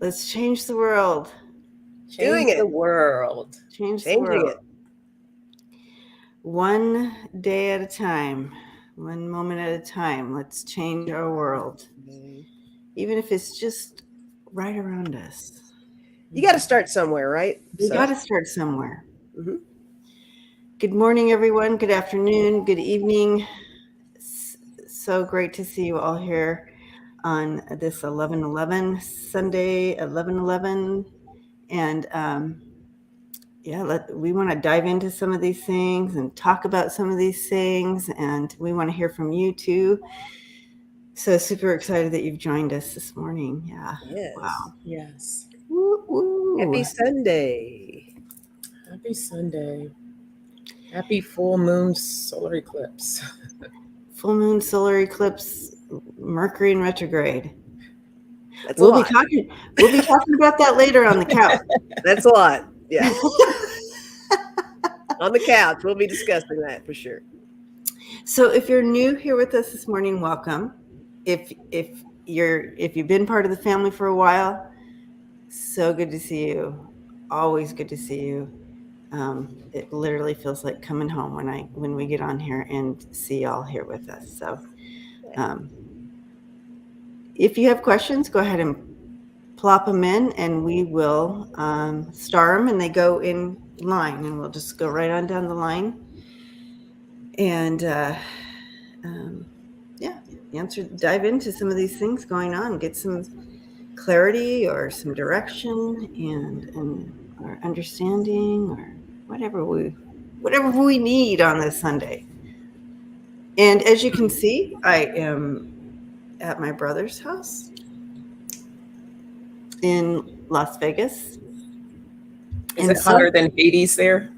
Let's change the world. Change the world. Change the world. One day at a time, one moment at a time. Let's change our world. Even if it's just right around us. You got to start somewhere, right? You got to start somewhere. Mm-hmm. Good morning, everyone. Good afternoon. Good evening. So great to see you all here on this 11/11 Sunday, 11/11, and we want to dive into some of these things and talk about some of these things, and we want to hear from you too. So super excited that you've joined us this morning. Yeah. Yes. Wow. Yes. Woo-woo. Happy Sunday. Happy Sunday. Happy full moon solar eclipse. Full moon solar eclipse, Mercury in retrograde. We'll be talking about that later on the couch. That's a lot. Yeah. On the couch, we'll be discussing that for sure. So if you're new here with us this morning, welcome. If you've been part of the family for a while, so good to see you. Always good to see you. It literally feels like coming home when we get on here and see y'all here with us. So if you have questions, go ahead and plop them in and we will star them, and they go in line, and we'll just go right on down the line and dive into some of these things going on, get some clarity or some direction and or understanding or whatever we need on this Sunday. And as you can see, I am at my brother's house in Las Vegas. Is it hotter than 80s there?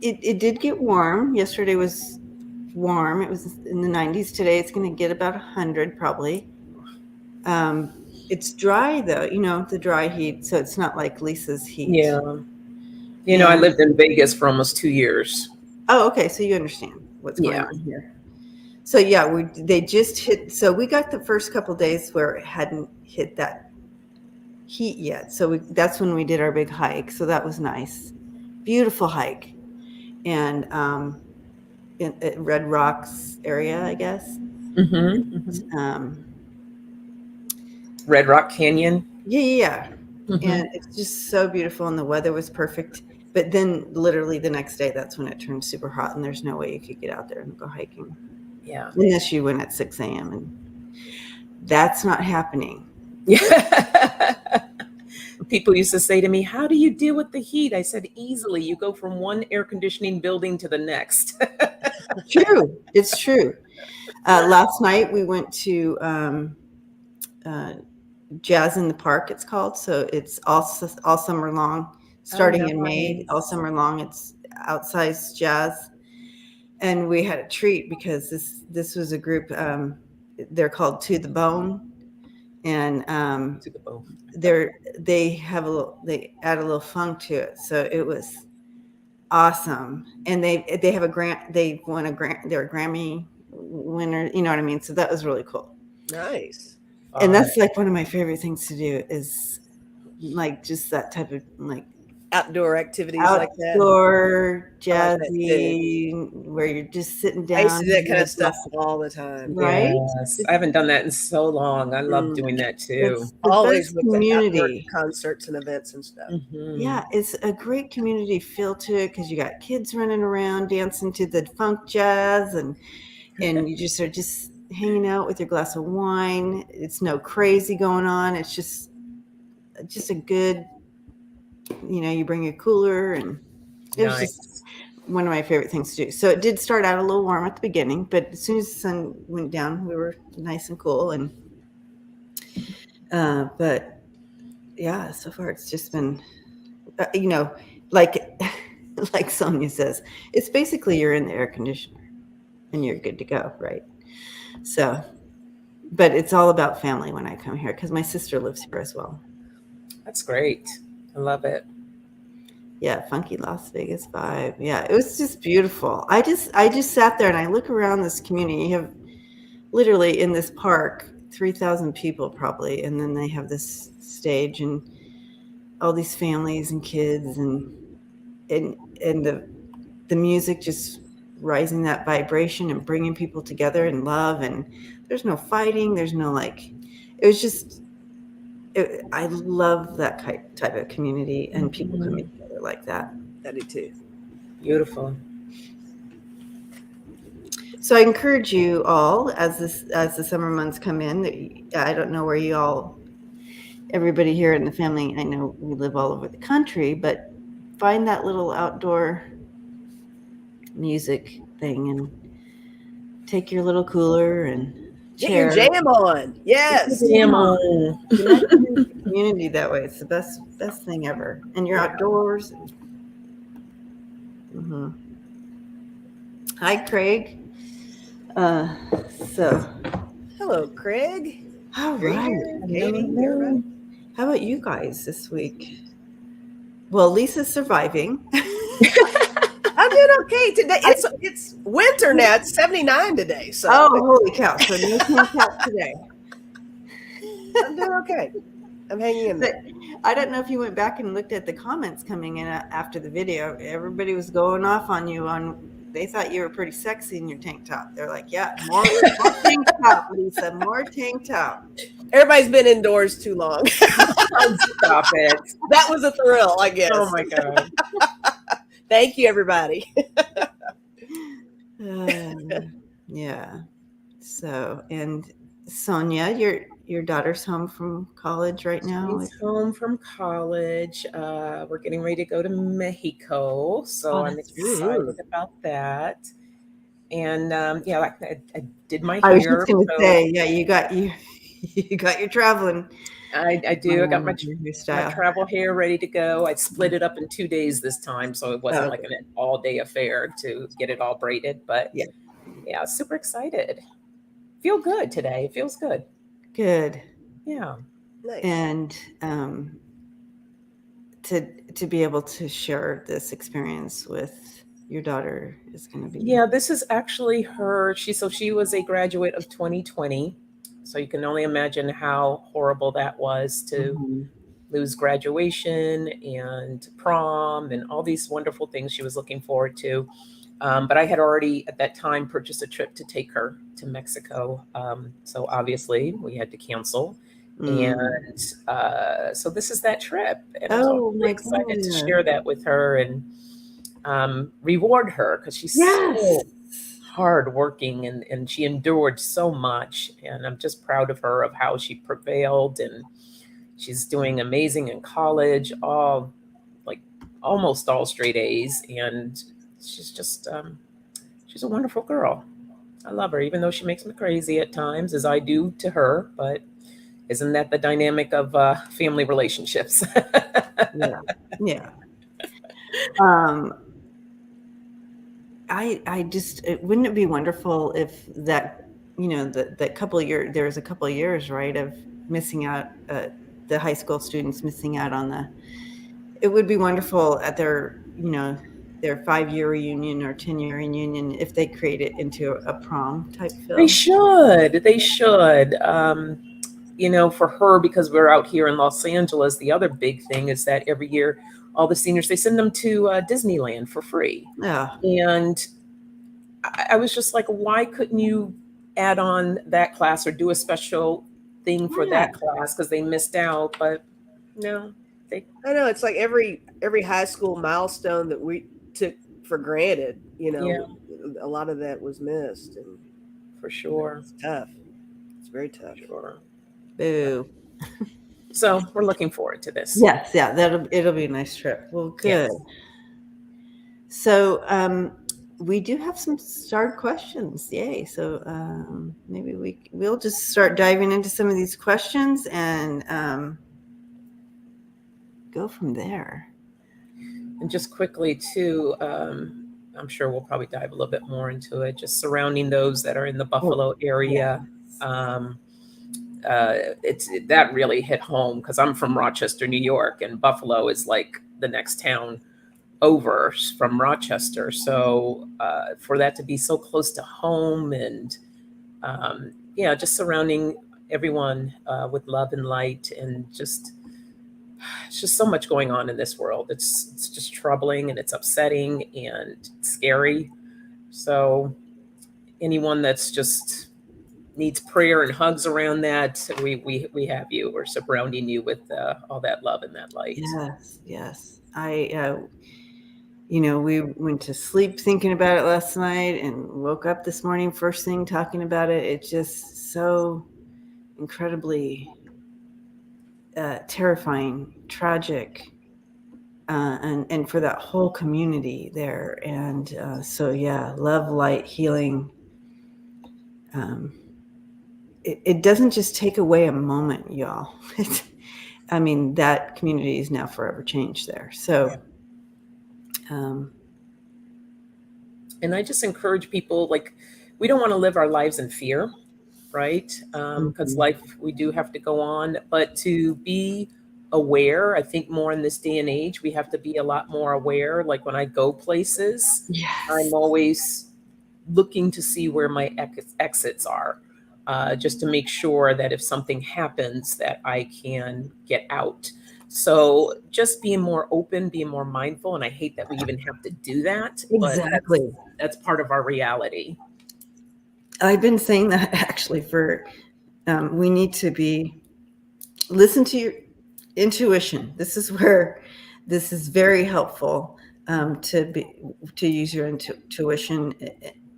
It did get warm. Yesterday was warm. It was in the 90s. Today it's going to get about 100 probably. It's dry though, the dry heat. So it's not like Lisa's heat. Yeah. I lived in Vegas for almost 2 years. Oh, okay. So you understand what's going on here. So they just hit. So we got the first couple days where it hadn't hit that heat yet. So that's when we did our big hike. So that was nice. Beautiful hike. And in Red Rocks area, I guess. Mm-hmm. Red Rock Canyon. Yeah. Mm-hmm. And it's just so beautiful, and the weather was perfect. But then literally the next day, that's when it turned super hot, and there's no way you could get out there and go hiking. Yeah. Unless you went at 6 a.m. And that's not happening. Yeah. People used to say to me, how do you deal with the heat? I said, easily. You go from one air conditioning building to the next. True. It's true. Last night we went to Jazz in the Park, it's called. So it's all summer long, starting in May, all summer long. It's outsized jazz. And we had a treat because this was a group, they're called To the Bone. And To the Bone. they add a little funk to it. So it was awesome. And they have a grant, they won a grant, they're a Grammy winner, you know what I mean? So that was really cool. Nice. And that's like one of my favorite things to do is like just that type of like outdoor activities like that. Outdoor jazzy, like where you're just sitting down. I used to do that kind of stuff all the time. Right? Yes. I haven't done that in so long. I love doing that too. Always with community concerts and events and stuff. Mm-hmm. Yeah, it's a great community feel to it because you got kids running around dancing to the funk jazz and you just are just hanging out with your glass of wine. It's no crazy going on. It's just a good, you bring your cooler, and it was just one of my favorite things to do. So it did start out a little warm at the beginning, but as soon as the sun went down, we were nice and cool. And but yeah, so far it's just been, like Sonja says, it's basically you're in the air conditioner and you're good to go, right? So, but it's all about family when I come here because my sister lives here as well. That's great. I love it. Yeah, funky Las Vegas vibe. Yeah, it was just beautiful. I just sat there and I look around this community. You have literally in this park 3,000 people probably, and then they have this stage, and all these families and kids, and the music just rising that vibration and bringing people together in love, and there's no fighting, there's no like, it was just, I love that type of community and people coming together like that. I do too. Beautiful. So I encourage you all, as the summer months come in, I don't know where you all, everybody here in the family, I know we live all over the country, but find that little outdoor music thing and take your little cooler and Get your jam on. Yes. Jam on. Connect with the community that way. It's the best thing ever. And you're outdoors. Hi, Craig. Hello, Craig. All right. Katie, how about you guys this week? Well, Lisa's surviving. I'm doing okay today. It's winter now. It's 79 today. So holy cow! So no cat today. I'm doing okay. I'm hanging in there. I don't know if you went back and looked at the comments coming in after the video. Everybody was going off on you. They thought you were pretty sexy in your tank top. They're like, "Yeah, more tank top, Lisa. More tank top." Everybody's been indoors too long. Stop it. That was a thrill, I guess. Oh my God. Thank you, everybody. Yeah. So, and Sonja, your daughter's home from college right now. She's home from college. We're getting ready to go to Mexico, so I'm excited about that. And I did my hair. I was just going to say, yeah, you got your traveling. I do. I got my travel hair ready to go. I split it up in 2 days this time, so it wasn't like an all-day affair to get it all braided. But yeah, super excited. Feel good today. It feels good. Good. Yeah. Nice. And to be able to share this experience with your daughter is going to be. Yeah, this is actually her. She was a graduate of 2020. So you can only imagine how horrible that was to lose graduation and prom and all these wonderful things she was looking forward to. But I had already at that time purchased a trip to take her to Mexico. So obviously we had to cancel. And so this is that trip. And I'm really excited to share that with her and reward her because she's so hardworking and she endured so much. And I'm just proud of her, of how she prevailed. And she's doing amazing in college, almost all straight A's. And she's just, she's a wonderful girl. I love her, even though she makes me crazy at times, as I do to her. But isn't that the dynamic of family relationships? Yeah. Wouldn't it be wonderful if that, that couple of years, there was a couple of years, right, of missing out, the high school students missing out on it would be wonderful at their 5-year reunion or 10-year reunion if they create it into a prom type film. They should. For her, because we're out here in Los Angeles, the other big thing is that every year all the seniors, they send them to Disneyland for free. Yeah. And I was just like, why couldn't you add on that class or do a special thing for that class? Because they missed out. But no, I know it's like every high school milestone that we took for granted, a lot of that was missed. And for sure. It's tough. It's very tough. Sure. Boo. So we're looking forward to this. Yes, yeah, it'll be a nice trip. Well, good. Yes. So we do have some starred questions. Yay! So maybe we'll just start diving into some of these questions and go from there. And just quickly too, I'm sure we'll probably dive a little bit more into it. Just surrounding those that are in the Buffalo area. That really hit home because I'm from Rochester, New York, and Buffalo is like the next town over from Rochester. So for that to be so close to home and just surrounding everyone with love and light and just it's just so much going on in this world. It's just troubling and it's upsetting and scary. So anyone that's just needs prayer and hugs around that, we have you. We're surrounding you with all that love and that light. Yes. We went to sleep thinking about it last night and woke up this morning first thing talking about it. It's just so incredibly terrifying, tragic, and for that whole community there. And so yeah, love, light, healing. It doesn't just take away a moment, y'all. I mean, that community is now forever changed there. So and I just encourage people, like, we don't want to live our lives in fear, right? Because life, we do have to go on, but to be aware, I think more in this day and age, we have to be a lot more aware. Like when I go places, I'm always looking to see where my exits are, just to make sure that if something happens that I can get out. So just being more open, being more mindful. And I hate that we even have to do that. Exactly. But that's part of our reality. I've been saying that actually for, we need to listen to your intuition. This is where this is very helpful, to use your intuition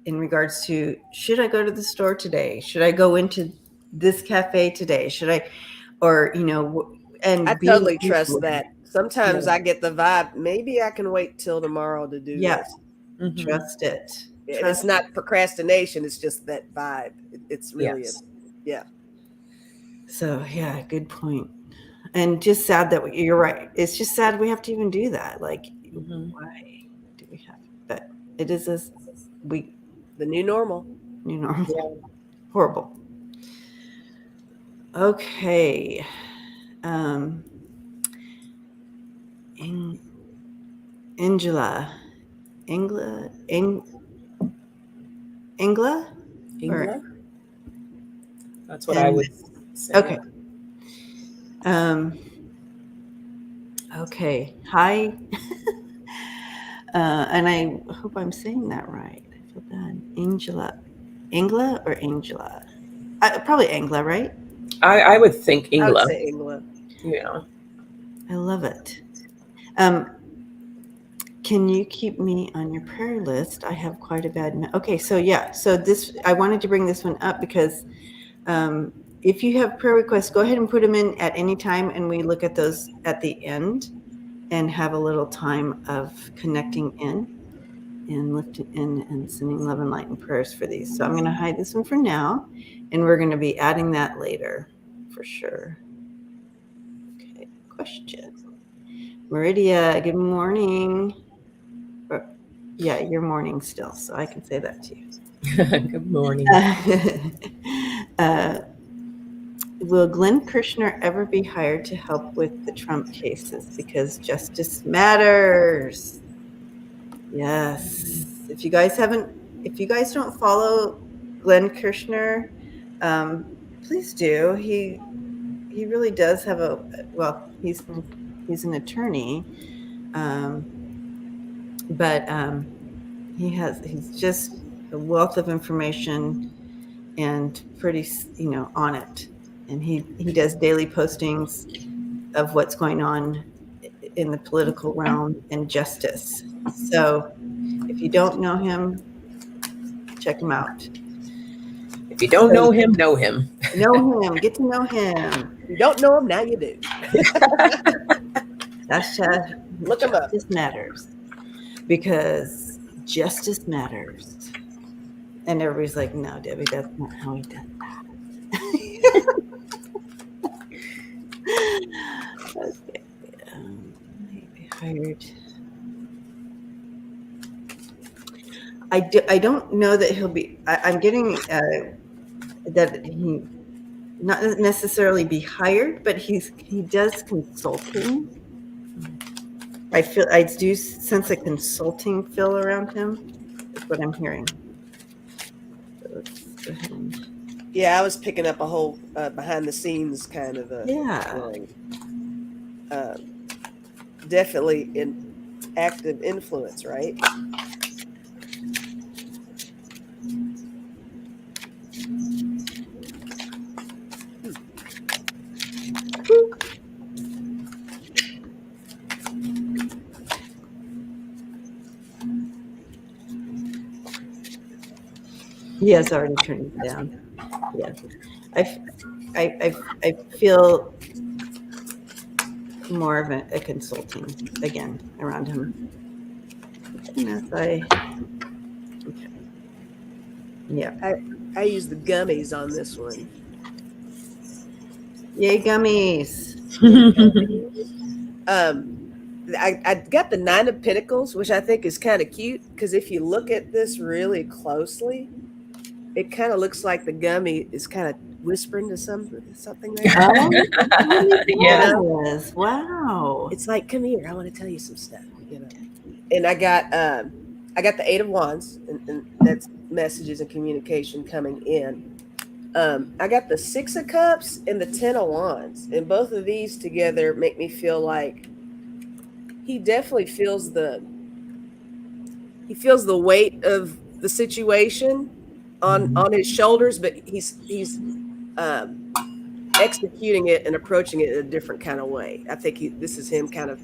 in regards to, should I go to the store today? Should I go into this cafe today? Should I, or, and I totally trust that. Sometimes I get the vibe, maybe I can wait till tomorrow to do this. Trust it. And it's not procrastination, it's just that vibe. It's really So yeah, good point. And just sad that you're right. It's just sad we have to even do that. Like, why do we have? But it is the new normal. New normal. Yeah. Horrible. Okay. Angela. That's what I would say. Okay. Okay. Hi. And I hope I'm saying that right. I feel bad. Angela or Angela? Probably Angela, right? I would think Angela. I would say Angela. Yeah. I love it. Can you keep me on your prayer list? I have quite a bad. Okay, so yeah, so I wanted to bring this one up because if you have prayer requests, go ahead and put them in at any time, and we look at those at the end and have a little time of connecting in and lifting in and sending love and light and prayers for these. So I'm going to hide this one for now, and we're going to be adding that later for sure. Okay, question. Meridia, good morning. Yeah, you're morning still, so I can say that to you. Good morning. Will Glenn Kirshner ever be hired to help with the Trump cases? Because justice matters. Yes. If you guys don't follow Glenn Kirshner, please do. He really does have he's an attorney, but he's just a wealth of information and pretty, on it. And he does daily postings of what's going on in the political realm and justice. So if you don't know him, check him out. If you don't know him, know him. Know him. Get to know him. If you don't know him, now you do. That's look him up. Justice matters, because justice matters. And everybody's like, no, Debbie, that's not how he does that. Okay. Maybe hired. I don't know that he'll be. I'm getting that he not necessarily be hired, but he does consulting. I do sense a consulting feel around him. That's what I'm hearing. So let's go ahead and... Yeah, I was picking up a whole behind the scenes kind of a definitely an active influence, right? He has already turned it down. Yeah. I feel more of a consulting again around him. And as okay. Yeah. I use the gummies on this one. Yay, gummies. I got the Nine of Pentacles, which I think is kind of cute, because if you look at this really closely, it kind of looks like the gummy is kind of whispering to something there. Oh, Yeah. yes. Wow. It's like, come here, I want to tell you some stuff, you know. And I got the Eight of Wands, and that's messages and communication coming in. I got the Six of Cups and the Ten of Wands, and both of these together make me feel like he definitely feels the weight of the situation on his shoulders, but he's executing it and approaching it in a different kind of way. I think this is him kind of,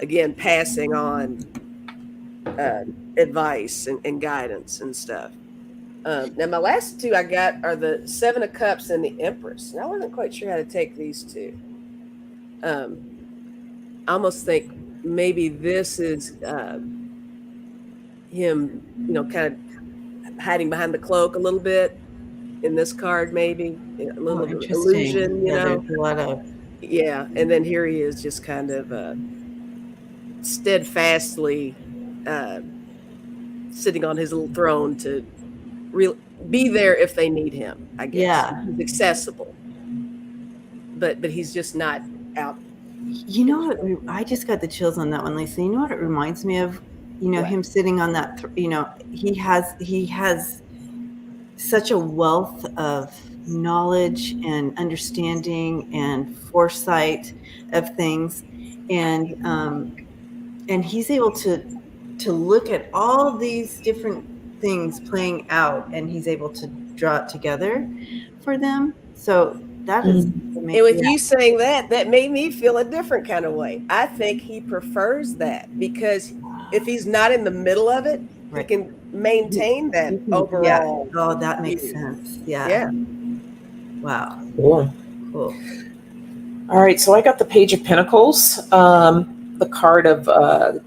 again, passing on advice and guidance and stuff. Now, my last two I got are the Seven of Cups and the Empress. And I wasn't quite sure how to take these two. I almost think maybe this is him, kind of hiding behind the cloak a little bit in this card, maybe a little illusion, There's a lot of and then here he is, just kind of steadfastly sitting on his little throne to be there if they need him, I guess. Yeah. He's accessible, but he's just not out. You know what? I just got the chills on that one, Lisa. You know what it reminds me of? Him sitting on that. He has such a wealth of knowledge and understanding and foresight of things, and he's able to look at all of these different things playing out, and he's able to draw it together for them. So that is amazing. And with you saying that made me feel a different kind of way. I think he prefers that, because if he's not in the middle of it, he can maintain that overall. Yeah. Oh, that makes sense. Yeah. Wow. Cool. All right, so I got the Page of Pentacles, the card of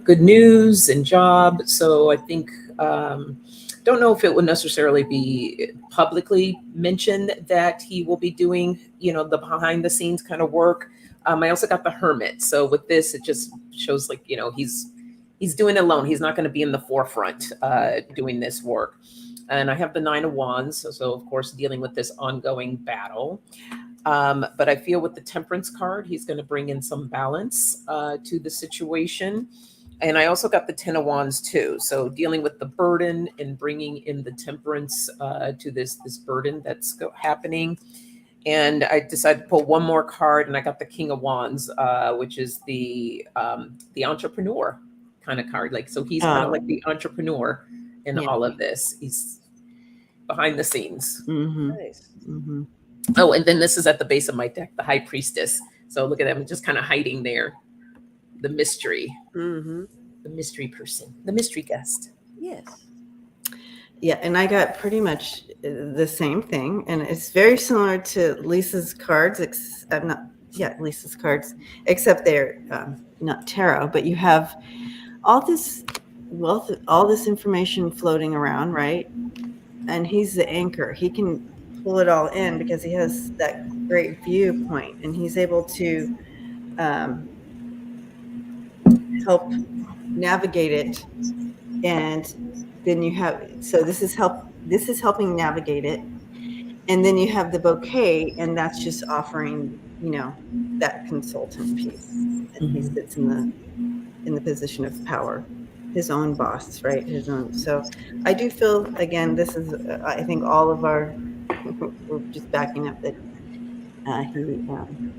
good news and job. So I think, don't know if it would necessarily be publicly mentioned that he will be doing, the behind the scenes kind of work. I also got the Hermit. So with this, it just shows like, he's doing it alone. He's not going to be in the forefront doing this work. And I have the Nine of Wands. So of course, dealing with this ongoing battle. But I feel with the Temperance card, he's going to bring in some balance to the situation. And I also got the Ten of Wands too. So dealing with the burden and bringing in the temperance to this burden that's happening. And I decided to pull one more card, and I got the King of Wands, which is the entrepreneur kind of card. Like, so he's kind of like the entrepreneur in all of this. He's behind the scenes. Mm-hmm. Nice. Mm-hmm. Oh, and then this is at the base of my deck, the High Priestess. So look at them just kind of hiding there. The mystery, mm-hmm. The mystery person, the mystery guest. Yes. Yeah, and I got pretty much the same thing, and it's very similar to Lisa's cards. Lisa's cards, except they're not tarot. But you have all this wealth, all this information floating around, right? And he's the anchor. He can pull it all in because he has that great viewpoint, and he's able to help navigate it. And then you have, so this is helping navigate it. And then you have the bouquet, and that's just offering, that consultant piece. And he sits in the position of power, his own boss, right? His own. So I do feel, again, this is, I think all of our, we're just backing up that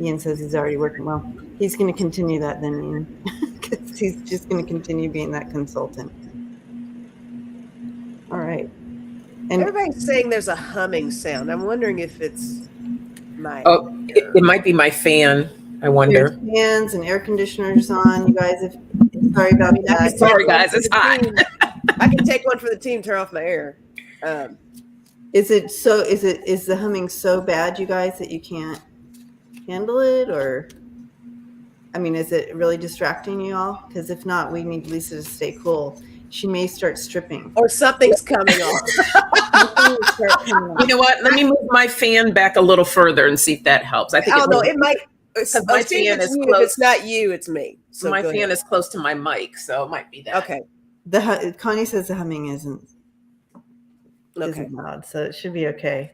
Ian says he's already working well. He's going to continue that then, Ian. he's just going to continue being that consultant. All right. And Everybody's saying there's a humming sound. I'm wondering if it's my. Oh, it might be my fan. I wonder. there's fans and air conditioners on, you guys. Sorry about that. Sorry, guys. It's hot. I can take one for the team. Turn off my air. Is the humming so bad, you guys, that you can't handle it, or? I mean, is it really distracting you all? Because if not, we need Lisa to stay cool. She may start stripping. Or something's coming on. You know what? Let me move my fan back a little further and see if that helps. I think it might. my fan is close. close. If it's not you, it's me. So my fan is close to my mic, so it might be that. Okay. Connie says the humming isn't loud, so it should be okay.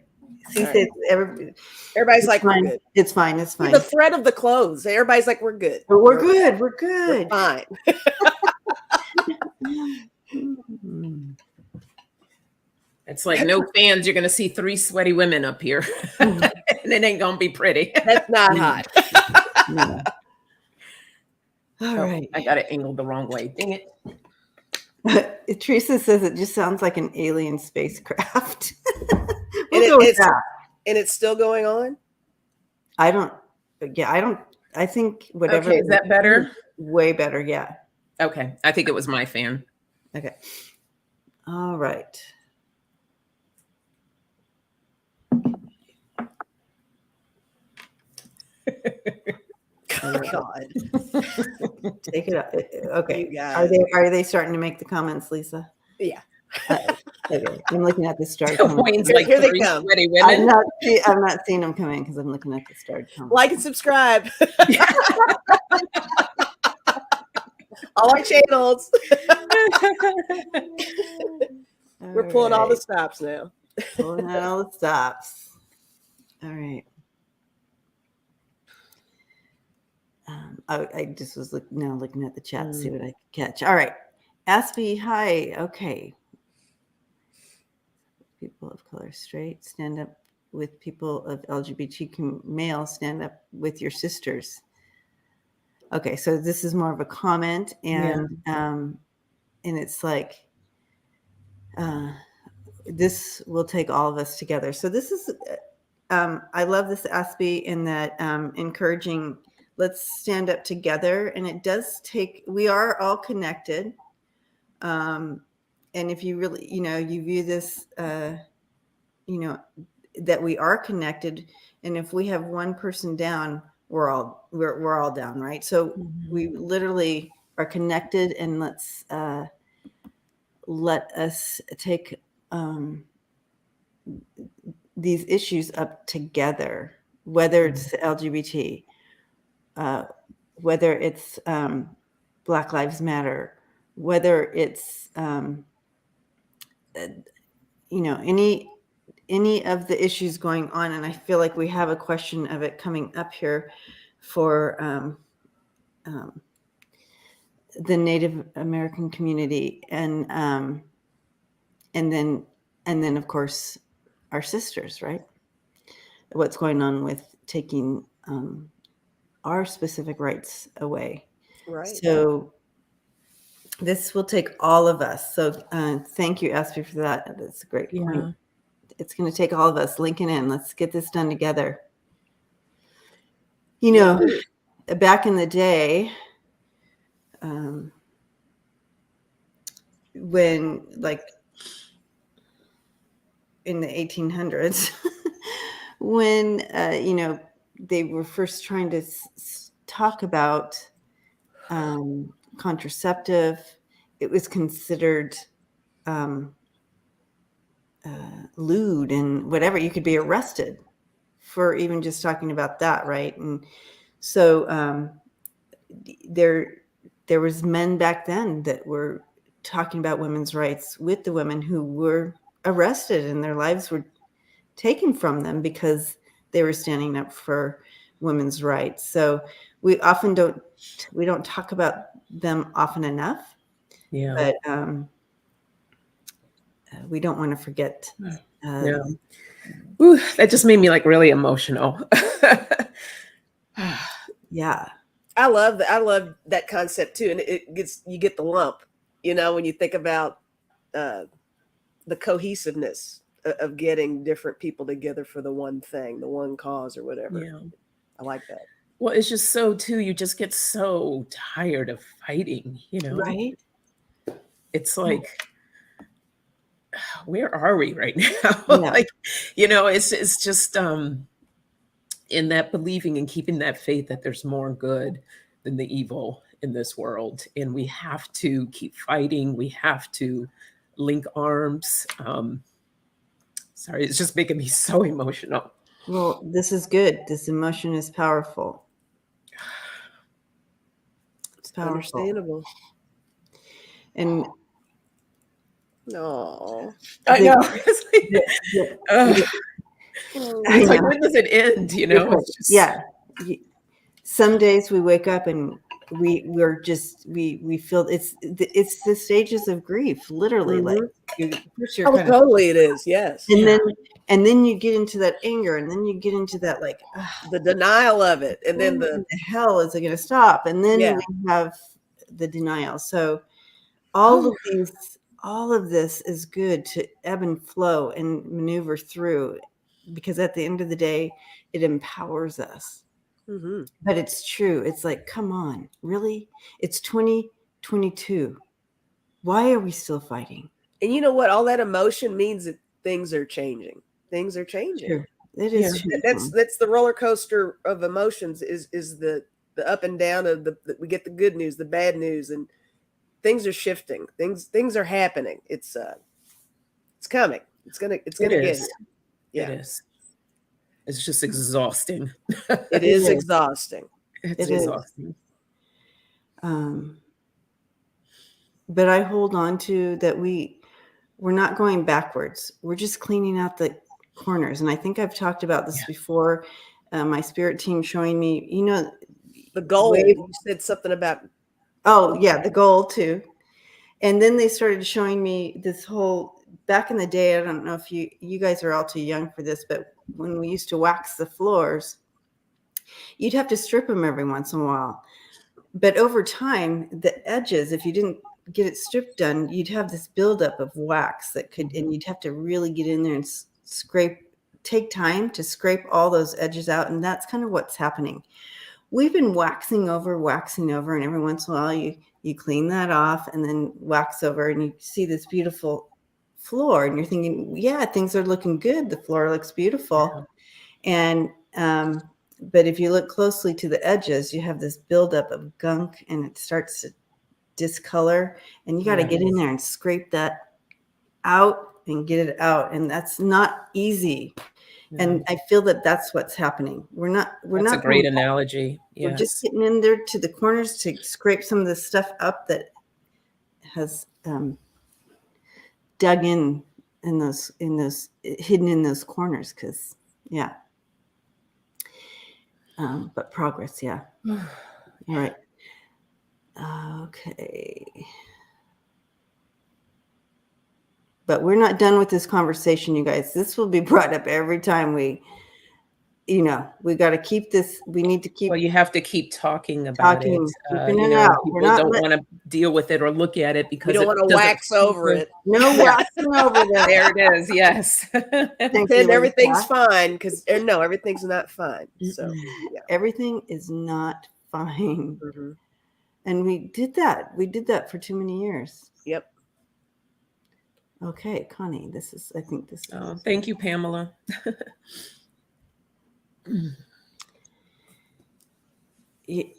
Right. Everybody's like, fine. We're good. It's fine. It's fine. The threat of the clothes. Everybody's like, we're good. We're good. We're good. We're fine. It's like no fans. You're going to see 3 sweaty women up here, and it ain't going to be pretty. That's not hot. No. All right. I got it angled the wrong way. Dang it. Teresa says it just sounds like an alien spacecraft. And it's still going on? I think whatever. Okay, is that better? Way better, yeah. Okay, I think it was my fan. Okay. All right. Oh, God. Take it up. Okay. You guys. Are they starting to make the comments, Lisa? Yeah. Okay. I'm looking at the star. Wayne's like Here they 3 come. sweaty women. I'm not seeing them come in because I'm looking at the star. Like and subscribe. All our channels. We're pulling all the stops now. Pulling out all the stops. All right. I just was looking at the chat to see what I could catch. All right. Aspie, hi. Okay. People of color, straight, stand up with people of LGBTQ male, stand up with your sisters. Okay, so this is more of a comment, and it's like this will take all of us together. So this is I love this Aspie in that encouraging, let's stand up together, and it does take, we are all connected. And if you really, you view this, that we are connected, and if we have one person down, we're all down, right? So we literally are connected, and let us take these issues up together, whether it's LGBT, whether it's Black Lives Matter, whether it's any of the issues going on. And I feel like we have a question of it coming up here for the Native American community, and then of course our sisters, right? What's going on with taking our specific rights away. Right. So this will take all of us. So thank you, Aspie, for that. That's a great point. Yeah. It's going to take all of us linking in. Let's get this done together. Back in the day, when, like, in the 1800s, when, they were first trying to talk about contraceptive, it was considered lewd and whatever. You could be arrested for even just talking about that, right? And so there was men back then that were talking about women's rights with the women who were arrested, and their lives were taken from them because they were standing up for women's rights. So we often don't talk about them often enough. Yeah. But we don't want to forget. Ooh, that just made me like really emotional. Yeah. I love that. I love that concept too, and you get the lump. When you think about the cohesiveness of getting different people together for the one thing, the one cause, or whatever. Yeah. I like that. Well, it's just so too. You just get so tired of fighting. Right. It's like, where are we right now? Yeah. Like, it's just in that believing and keeping that faith that there's more good than the evil in this world, and we have to keep fighting. We have to link arms. Sorry, it's just making me so emotional. Well, this is good. This emotion is powerful. It's powerful. Understandable. And no, I know. It's like, when does it end? It's just... Yeah. Some days we wake up and we feel it's the stages of grief, literally. Mm-hmm. Like you're totally it is. Yes. And then you get into that anger, and then you get into that like the denial of it, and then the hell is it going to stop? And then we have the denial. So all of this is good to ebb and flow and maneuver through, because at the end of the day, it empowers us. Mm-hmm. But it's true. It's like, come on, really? It's 2022. Why are we still fighting? And you know what? All that emotion means that things are changing. Things are changing. True. It is. That's the roller coaster of emotions. Is the up and down of we get the good news, the bad news, and things are shifting. Things are happening. It's coming. It's gonna get here. Yeah. It is. It's just exhausting. It is exhausting. It's exhausting. But I hold on to that we're not going backwards. We're just cleaning out the corners. And I think I've talked about this before. My spirit team showing me, the goal. You said something about. Oh yeah, the goal too. And then they started showing me this whole, back in the day, I don't know if you guys are all too young for this, but when we used to wax the floors, you'd have to strip them every once in a while. But over time, the edges, if you didn't get it stripped done, you'd have this buildup of wax and you'd have to really get in there and take time to scrape all those edges out. And that's kind of what's happening. We've been waxing over, and every once in a while you clean that off and then wax over, and you see this beautiful floor, and you're thinking, yeah, things are looking good. The floor looks beautiful. And but if you look closely to the edges, you have this buildup of gunk, and it starts to discolor, and you got to get in there and scrape that out and get it out. And that's not easy. Yeah. And I feel that that's what's happening. That's a great analogy. We're just getting in there to the corners to scrape some of the stuff up that has dug in those hidden in those corners. Because but progress, all right. Okay. But we're not done with this conversation, you guys. This will be brought up every time we got to keep this. We need to keep. Well, you have to keep talking about it. Keeping it out. People don't want to deal with it or look at it because you don't want to wax over it. No waxing over that. There it is. Yes. Then everything's fine because no, everything's not fine. So everything is not fine. Mm-hmm. And we did that. We did that for too many years. Yep. Okay, Connie, I think this is. Oh, thank you, Pamela.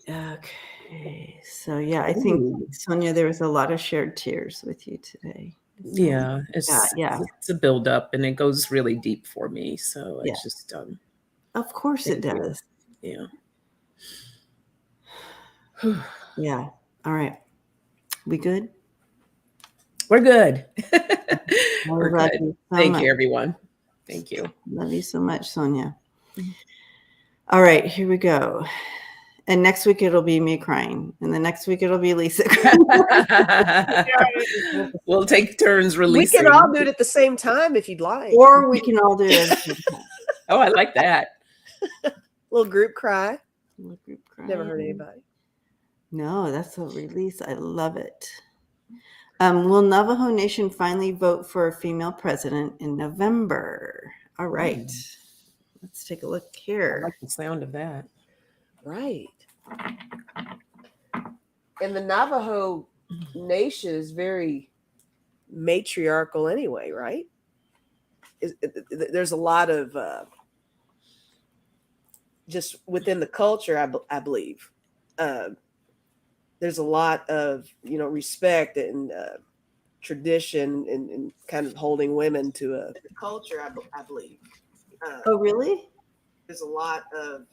Okay. So I think, Sonja, there was a lot of shared tears with you today. Yeah, it's a buildup, and it goes really deep for me. So it's just of course it does. Yeah. Yeah. All right. We good? We're good. We're good. Thank you, everyone. Thank you. Love you so much, Sonja. All right, here we go. And next week it'll be me crying, and the next week it'll be Lisa crying. We'll take turns releasing. We can all do it at the same time if you'd like, or we can all do it at the same time. Oh, I like that. Little group cry. Little group cry. Never hurt anybody. No, that's a release. I love it. Will Navajo Nation finally vote for a female president in November? All right. Let's take a look I here. like the sound of that. Right. And the Navajo Nation is very matriarchal anyway, right? There's a lot of just within the culture, I believe. There's a lot of respect and tradition and kind of holding women to a culture, I believe. Oh, really? There's a lot of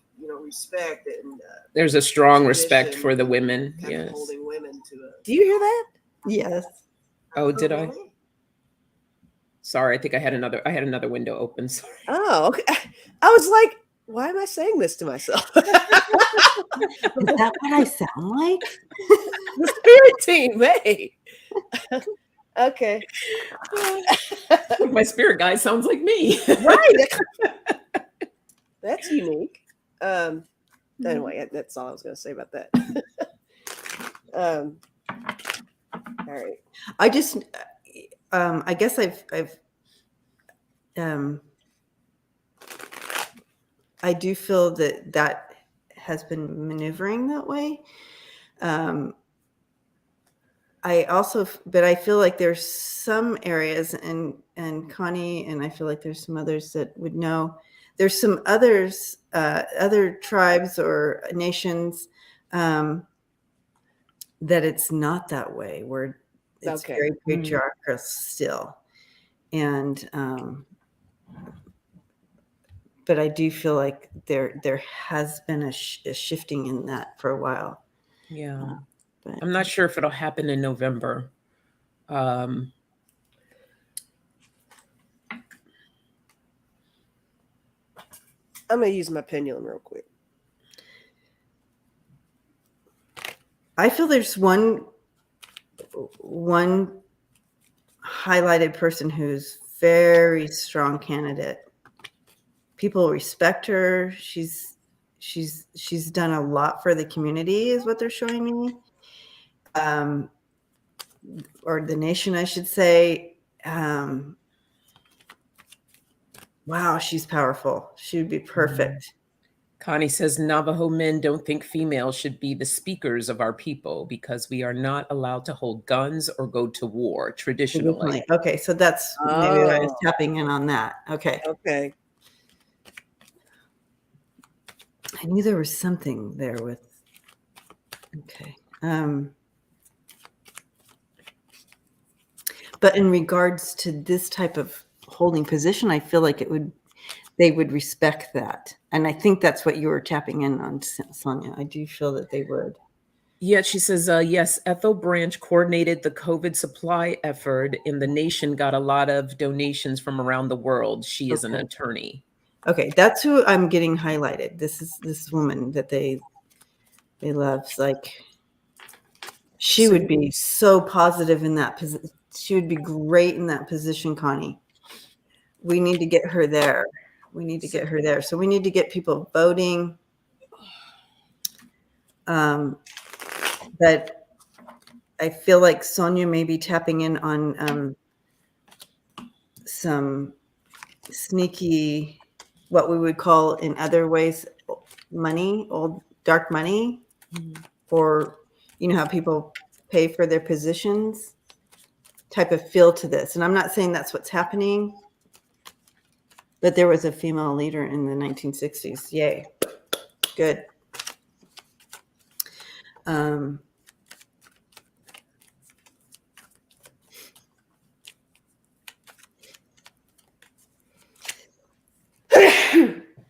respect and There's a strong respect tradition for the women. kind of Yes. holding women to a. Do you hear that? Yes. Oh, did I? Really? Sorry, I think I had another window open. Sorry. Oh, okay. I was like, why am I saying this to myself? Is that what I sound like? The spirit team, hey. Okay. My spirit guide sounds like me. Right. That's unique. Anyway, that's all I was going to say about that. All right. I just, I guess I do feel that has been maneuvering that way. But I feel like there's some areas and Connie, and I feel like there's some others that would know. There's some others, other tribes or nations, that it's not that way, where it's Okay. very patriarchal still. And, but I do feel like there has been a shifting in that for a while. Yeah. But I'm not sure if it'll happen in November. I'm going to use my pendulum real quick. I feel there's one highlighted person who's very strong candidate. People respect her. She's done a lot for the community, is what they're showing me, or the nation, I should say. Wow, she's powerful. She would be perfect. Connie says Navajo men don't think females should be the speakers of our people because we are not allowed to hold guns or go to war traditionally. Okay, so that's maybe I was tapping in on that. Okay. Okay. I knew there was something there with. Okay. But in regards to this type of holding position, I feel like they would respect that. And I think that's what you were tapping in on, Sonja. I do feel that they would. Yeah, she says, yes, Ethel Branch coordinated the COVID supply effort, and the nation got a lot of donations from around the world. She is an attorney. Okay, that's who I'm getting highlighted. This is this woman that they love. It's like she would be so positive in that position. She would be great in that position, Connie. We need to get her there. We need to get her there. So we need to get people voting. But I feel like Sonja may be tapping in on some sneaky, what we would call in other ways, money, old dark money, or how people pay for their positions type of feel to this. And I'm not saying that's what's happening, but there was a female leader in the 1960s. Yay. Good.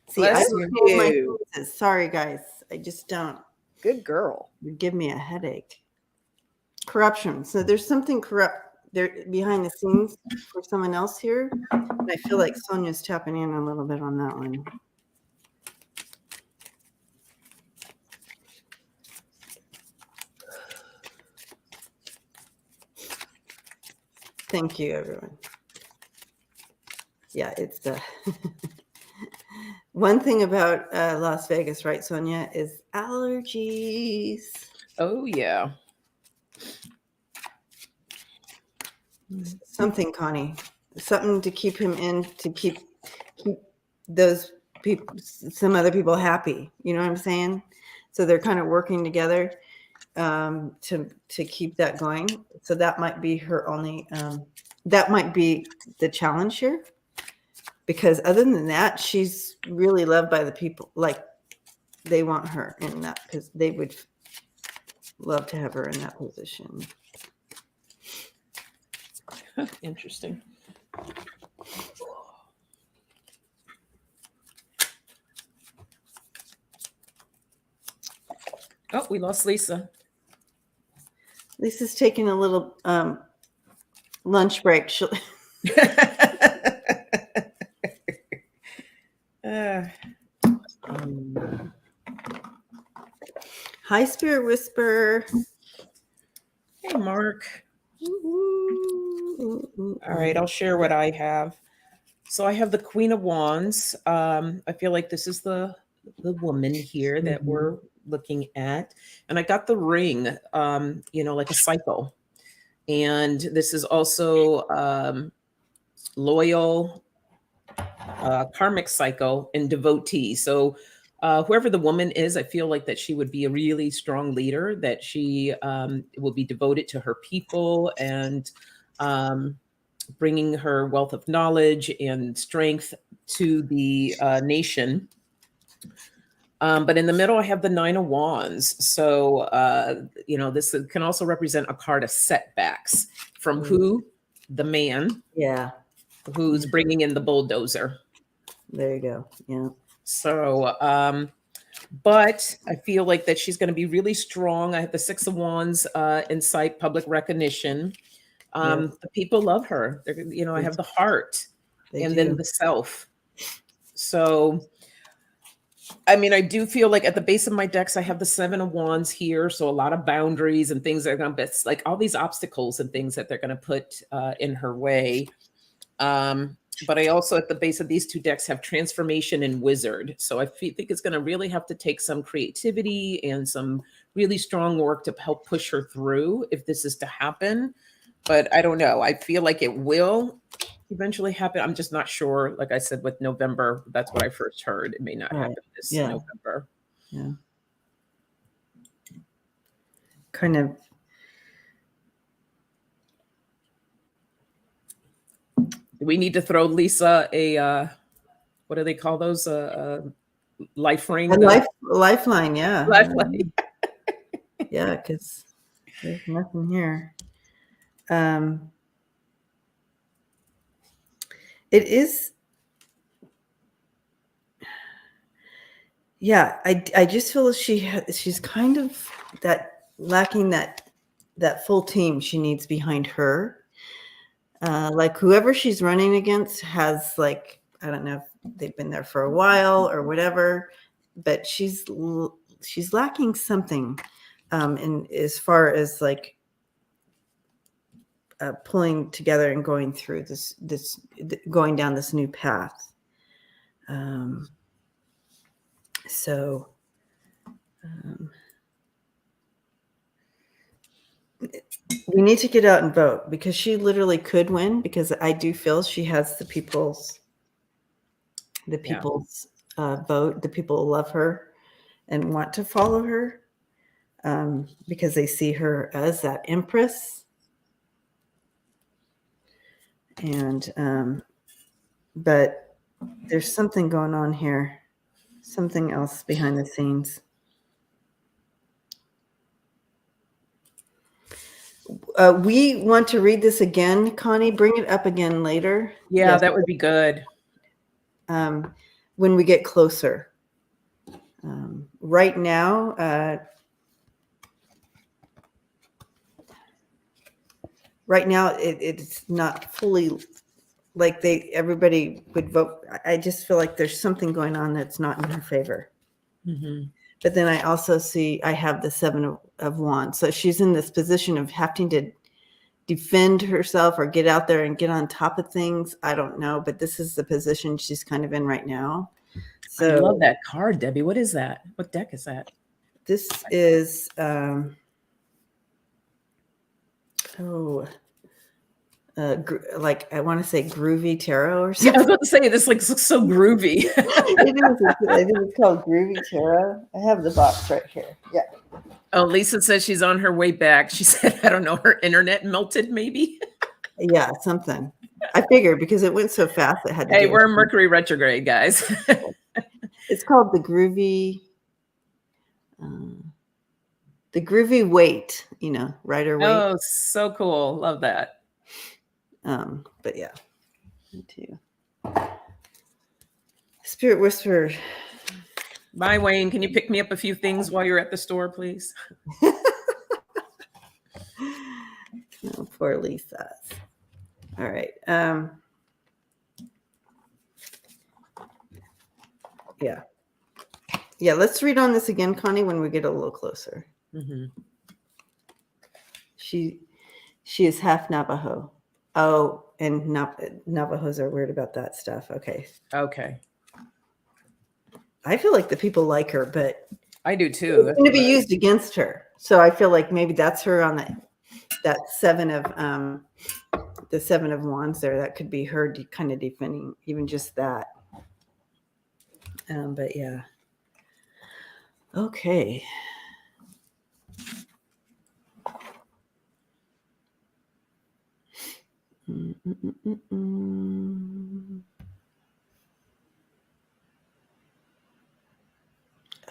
See, I don't hold my voices. Sorry, guys. I just don't. Good girl. You give me a headache. Corruption. So there's something corrupt there behind the scenes for someone else here. And I feel like Sonja's tapping in a little bit on that one. Thank you, everyone. Yeah, it's one thing about Las Vegas, right, Sonja, is allergies. Oh, yeah. Something, Connie. Something to keep him in, to keep those people, some other people happy. You know what I'm saying? So they're kind of working together to keep that going. So that might be her only. That might be the challenge here. Because other than that, she's really loved by the people. Like they want her in that, because they would love to have her in that position. Interesting. Oh, we lost Lisa. Lisa's taking a little lunch break. Hi, Spirit Whisper. Hey, Mark. All right, I'll share what I have. So I have the Queen of Wands. I feel like this is the woman here that we're looking at. And I got the ring, like a cycle. And this is also loyal, karmic cycle, and devotee. So whoever the woman is, I feel like that she would be a really strong leader, that she will be devoted to her people and bringing her wealth of knowledge and strength to the nation. But in the middle, I have the Nine of Wands. So, this can also represent a card of setbacks from who? The man. Yeah. Who's bringing in the bulldozer. There you go. Yeah. So, but I feel like that she's going to be really strong. I have the Six of Wands, insight, public recognition. The people love her. I have the heart then the self. So, I mean, I do feel like at the base of my decks, I have the Seven of Wands here. So a lot of boundaries and things that are going to be like all these obstacles and things that they're going to put in her way. But I also at the base of these two decks have transformation and wizard. So I think it's going to really have to take some creativity and some really strong work to help push her through if this is to happen. But I don't know. I feel like it will eventually happen. I'm just not sure. Like I said, with November, that's what I first heard. It may not happen this November. Yeah. Kind of. We need to throw Lisa a what do they call those? Life ring? Lifeline, yeah. Lifeline. Yeah, because there's nothing here. It is. Yeah, I just feel she's kind of lacking that full team she needs behind her. Like whoever she's running against has I don't know if they've been there for a while or whatever, but she's lacking something in as far as pulling together and going through going down this new path. So we need to get out and vote because she literally could win, because I do feel she has the people's vote. The people love her and want to follow her because they see her as that empress. And but there's something going on here, something else behind the scenes. We want to read this again, Connie. Bring it up again later. Yeah, yes. That would be good. When we get closer. Right now, it's not fully like everybody would vote. I just feel like there's something going on that's not in her favor. Mm-hmm. But then I also see I have the Seven of Wands. So she's in this position of having to defend herself or get out there and get on top of things. I don't know, but this is the position she's kind of in right now. So I love that card, Debbie. What is that? What deck is that? This is, Oh, like I want to say groovy tarot or Yeah, I something. was about to say this looks so groovy. It is. I think it's called groovy tarot. I have the box right here. Yeah. Oh, Lisa says she's on her way back. She said, I don't know, her internet melted maybe. Yeah, something. I figured because it went so fast, it had to Hey, do. we're in Mercury retrograde, guys. It's called the groovy weight. Rider weight. Oh, so cool. Love that. But yeah, me too. Spirit Whisperer. Bye, Wayne. Can you pick me up a few things while you're at the store, please? Oh, poor Lisa. All right. Yeah. Yeah, let's read on this again, Connie, when we get a little closer. Mm-hmm. She is half Navajo. Oh, and Navajos are weird about that stuff. Okay. Okay. I feel like the people like her, but I do too. it's going to be used against her. So I feel like maybe that's her on that the 7 of Wands there. That could be her kind of defending even just that. But yeah. Okay.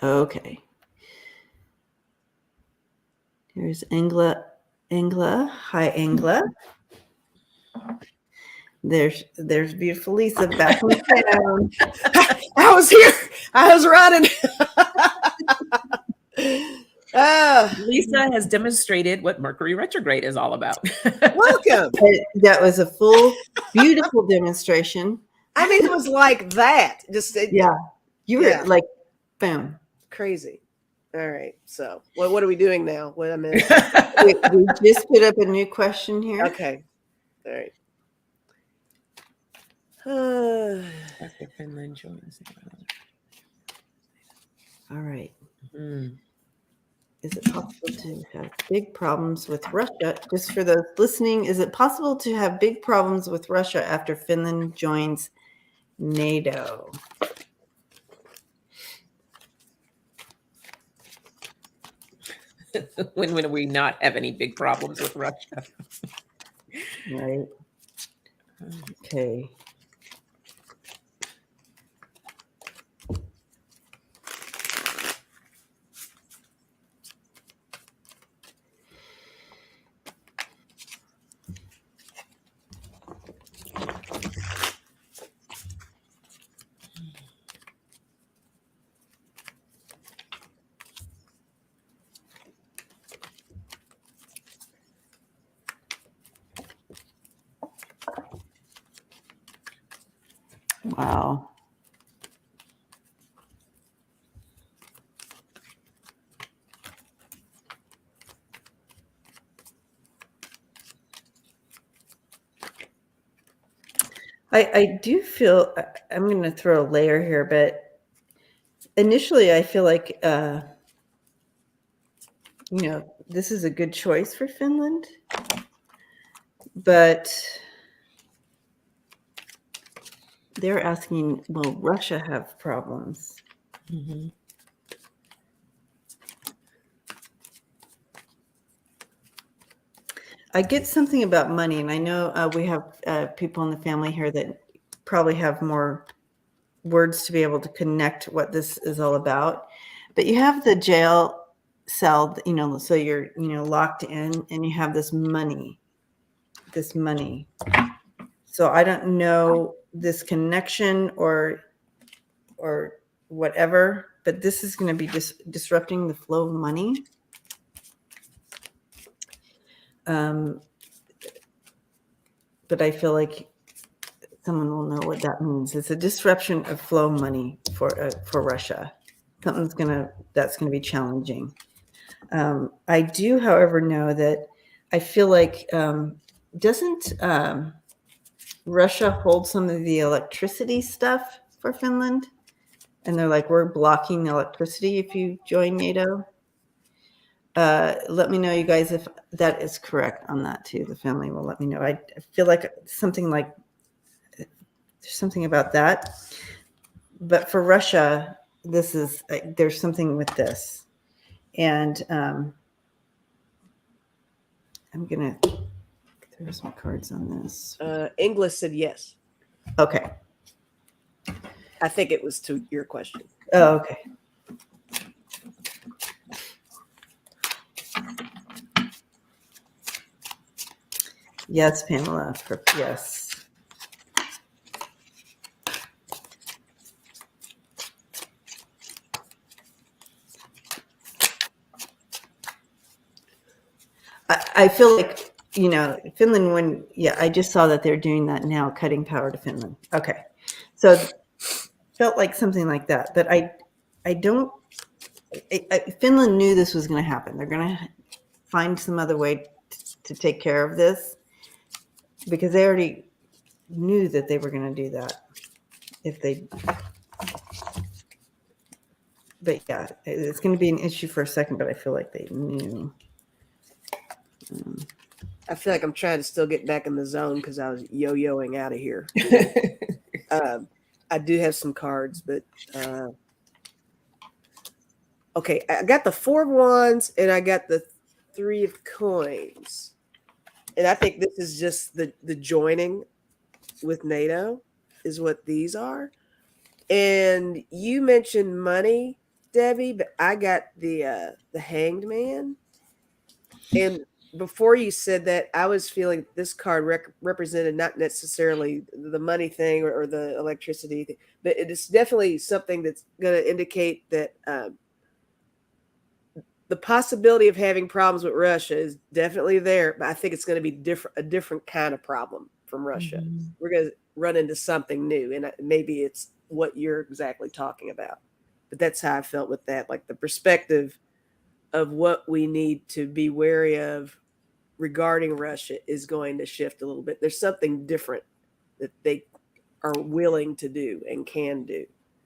Okay. Here's Angla. Hi, Angla. There's beautiful Lisa back in town. I was here. I was running. Lisa has demonstrated what Mercury retrograde is all about. Welcome. That was a full, beautiful demonstration. I mean, it was like that. Just Yeah. You were like, boom. Crazy. All right. So, what are we doing now? Wait a minute. we just put up a new question here. Okay. All right. After Finland joins. All right. Mm. Is it possible to have big problems with Russia? Just for those listening, is it possible to have big problems with Russia after Finland joins NATO? When will we not have any big problems with Russia? Right. Okay. Wow. I do feel, I'm going to throw a layer here, but initially I feel like, this is a good choice for Finland, but they're asking, will Russia have problems? Mm-hmm. I get something about money, and I know we have people in the family here that probably have more words to be able to connect what this is all about. But you have the jail cell, so you're, locked in, and you have this money. So I don't know this connection or whatever, but this is going to be disrupting the flow of money. But I feel like someone will know what that means. It's a disruption of flow money for Russia. Something's that's gonna be challenging. I do, however, know that I feel like doesn't Russia hold some of the electricity stuff for Finland? And they're like, we're blocking electricity if you join NATO. Let me know, you guys, if that is correct on that too. The family will let me know. I feel like something like there's something about that. But for Russia, this is there's something with this, and I'm gonna throw some cards on this. Inglis said yes. Okay. I think it was to your question. Oh, okay. Yes, Pamela. Yes. I feel like, Finland, I just saw that they're doing that now, cutting power to Finland. Okay. So felt like something like that. But Finland knew this was going to happen. They're going to find some other way to take care of this because they already knew that they were going to do that but yeah, it's going to be an issue for a second, but I feel like they knew. I feel like I'm trying to still get back in the zone because I was yo-yoing out of here. I do have some cards, but okay, I got the 4 of Wands and I got the 3 of Coins. And I think this is just the joining with NATO is what these are. And you mentioned money, Debbie, but I got the Hanged Man. And before you said that, I was feeling this card represented not necessarily the money thing or the electricity thing, but it is definitely something that's going to indicate that the possibility of having problems with Russia is definitely there, but I think it's going to be a different kind of problem from Russia. Mm-hmm. We're going to run into something new, and maybe it's what you're exactly talking about. But that's how I felt with that, like the perspective of what we need to be wary of regarding Russia is going to shift a little bit. There's something different that they are willing to do and can do.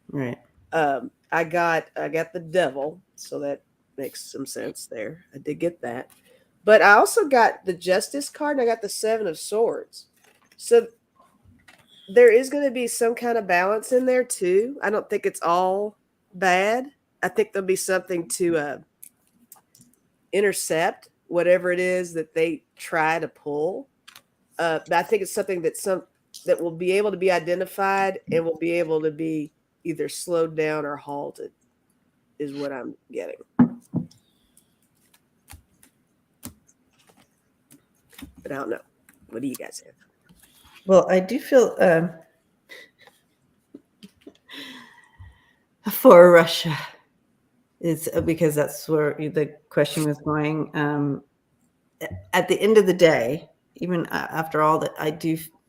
Right. I got the Devil, so that makes some sense there. I did get that. But I also got the Justice card and I got the 7 of Swords. So there is going to be some kind of balance in there too. I don't think it's all bad. I think there'll be something to intercept whatever it is that they try to pull. But I think it's something that will be able to be identified and will be able to be either slowed down or halted is what I'm getting. But I don't know. What do you guys have? Well, I do feel for Russia is because that's where the question was going. At the end of the day, even after all that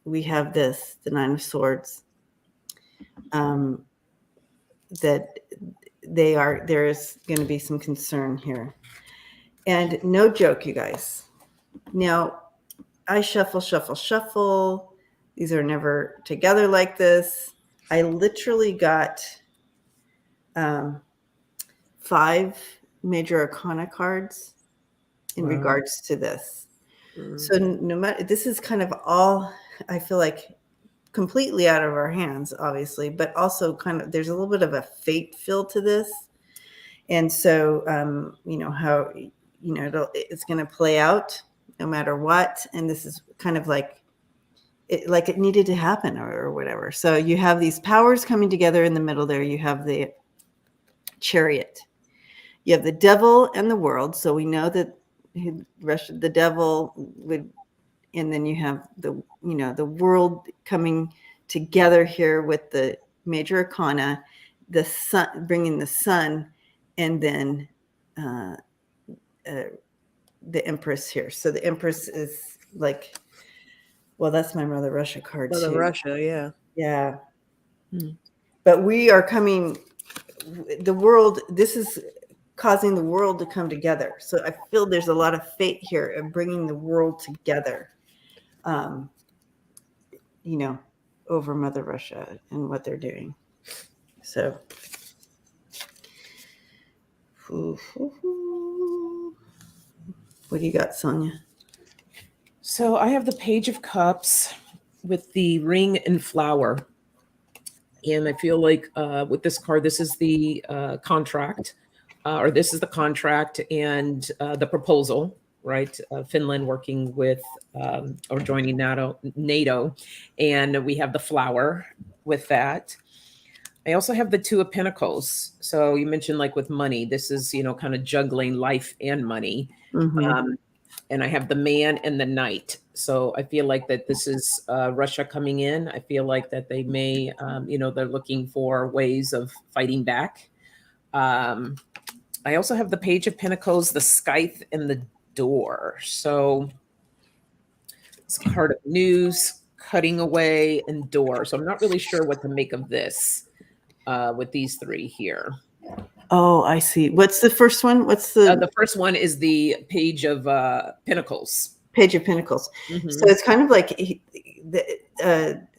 we have the 9 of Swords. That there's going to be some concern here. And no joke, you guys. Now, I shuffle. These are never together like this. I literally got 5 major arcana cards in regards to this. Mm-hmm. So no matter, this is kind of all, I feel like, completely out of our hands, obviously, but also kind of there's a little bit of a fate feel to this. And so, how, it's going to play out no matter what. And this is kind of like it needed to happen or whatever. So you have these powers coming together in the middle there. You have the Chariot. You have the Devil and the World. So we know that the Devil would, and then you have the World coming together here with the major arcana, the sun, bringing the sun, and then the Empress here. So the Empress is like, well, that's my Mother Russia card too. Mother Russia, yeah. Yeah. But we are coming, the world, this is causing the world to come together. So I feel there's a lot of fate here of bringing the world together, over Mother Russia and what they're doing. So, What do you got, Sonja? So I have the Page of Cups with the ring and flower. And I feel like with this card, this is the contract, or this is the contract and the proposal, right? Finland working with or joining NATO. And we have the flower with that. I also have the Two of Pentacles. So you mentioned like with money, this is, kind of juggling life and money. Mm-hmm. And I have the Man and the Knight. So I feel like that this is Russia coming in. I feel like that they may, they're looking for ways of fighting back. I also have the Page of Pentacles, the Scythe, and the Door. So it's a card of news, cutting away, and door. So I'm not really sure what to make of this with these three here. Oh, I see. What's the first one? What's The first one is the Page of Pentacles. Page of Pentacles. Mm-hmm. So it's kind of like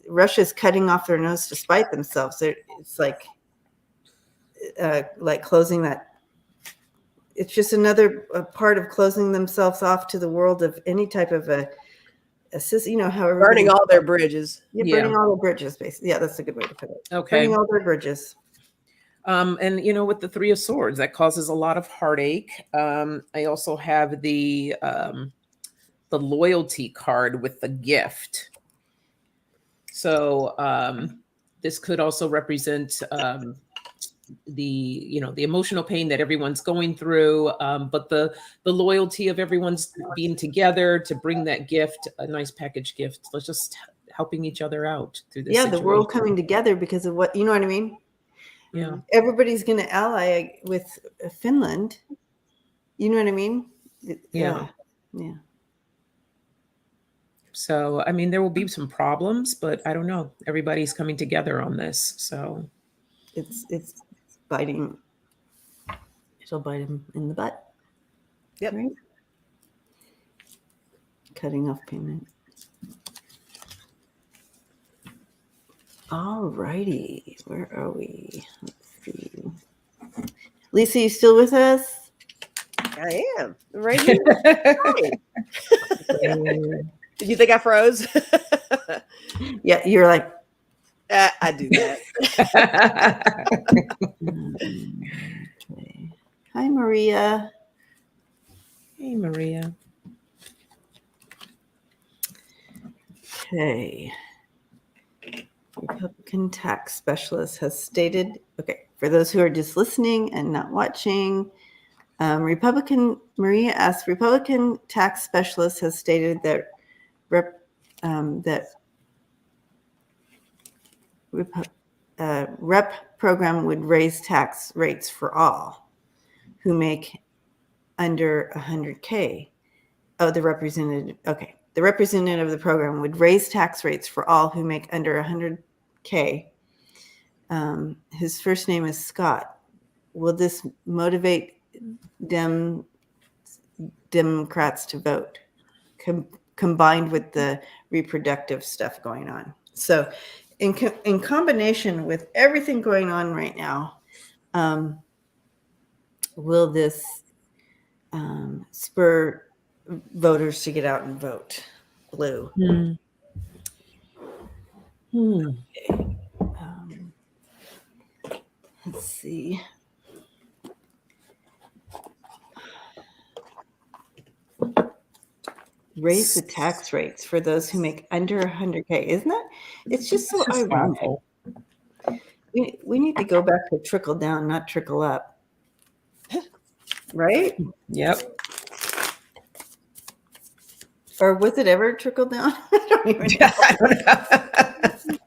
Russia's cutting off their nose to spite themselves. It's like closing that. It's just another part of closing themselves off to the world of any type of how Burning all their bridges. Yeah, burning all their bridges, basically. Yeah, that's a good way to put it. Okay. Burning all their bridges. And with the Three of Swords, that causes a lot of heartache. I also have the loyalty card with the gift. So this could also represent the emotional pain that everyone's going through, but the loyalty of everyone's being together to bring that gift, a nice package gift. Let's just helping each other out through this. Yeah, situation. the world coming together because of what, you know what I mean? Yeah. Everybody's going to ally with Finland. You know what I mean? Yeah. Yeah. So, I mean, there will be some problems, but I don't know. Everybody's coming together on this. So it's biting. It'll bite him in the butt. Yep. Right? Cutting off payment. All righty. Where are we? Let's see. Lisa, you still with us? I am. Right here. Did you think I froze? Yeah, you're like. I do that. Okay. Hi, Maria. Hey, Maria. Okay. Republican tax specialist has stated, okay, for those who are just listening and not watching, Maria asks, Republican tax specialist has stated that rep program would raise tax rates for all who make under 100K. Oh, the representative, okay. The representative of the program would raise tax rates for all who make under 100K. His first name is Scott. Will this motivate Democrats to vote, combined with the reproductive stuff going on? So in combination with everything going on right now, will this spur voters to get out and vote blue? Okay. Let's see. Raise the tax rates for those who make under 100K. Isn't that? It's just so ironic. We need to go back to trickle down, not trickle up. Right? Yep. Or was it ever trickle down? I don't even know.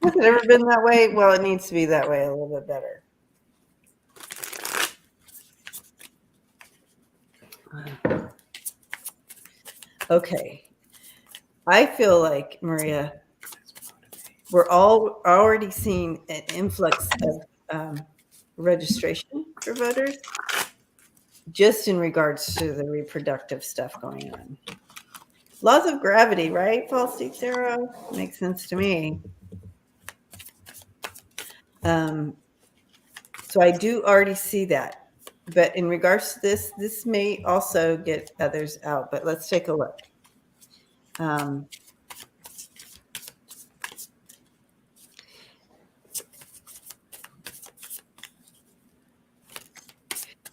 Has it ever been that way? Well, it needs to be that way a little bit better. Okay. I feel like, Maria, we're all already seeing an influx of registration for voters just in regards to the reproductive stuff going on. Laws of gravity, right? False seek zero. Makes sense to me. So I do already see that. But in regards to this may also get others out, but let's take a look.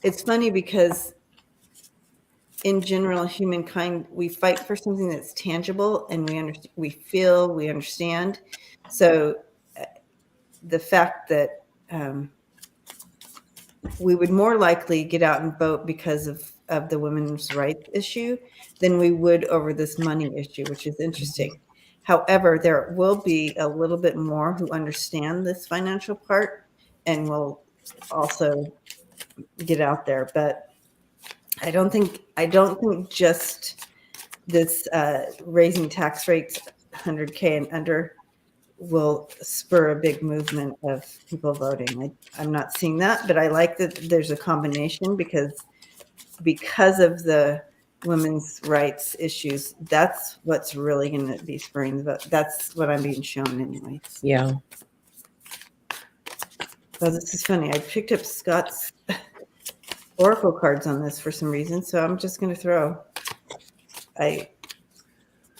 It's funny because in general, humankind, we fight for something that's tangible and we feel, we understand. So the fact that we would more likely get out and vote because of the women's rights issue than we would over this money issue, which is interesting. However, there will be a little bit more who understand this financial part and will also get out there. But I don't think just this raising tax rates 100K and under will spur a big movement of people voting. I'm not seeing that, but I like that there's a combination because of the women's rights issues. That's what's really going to be spurring the vote. That's what I'm being shown anyways. Yeah. Oh, this is funny. I picked up Scott's oracle cards on this for some reason, so I'm just going to throw. I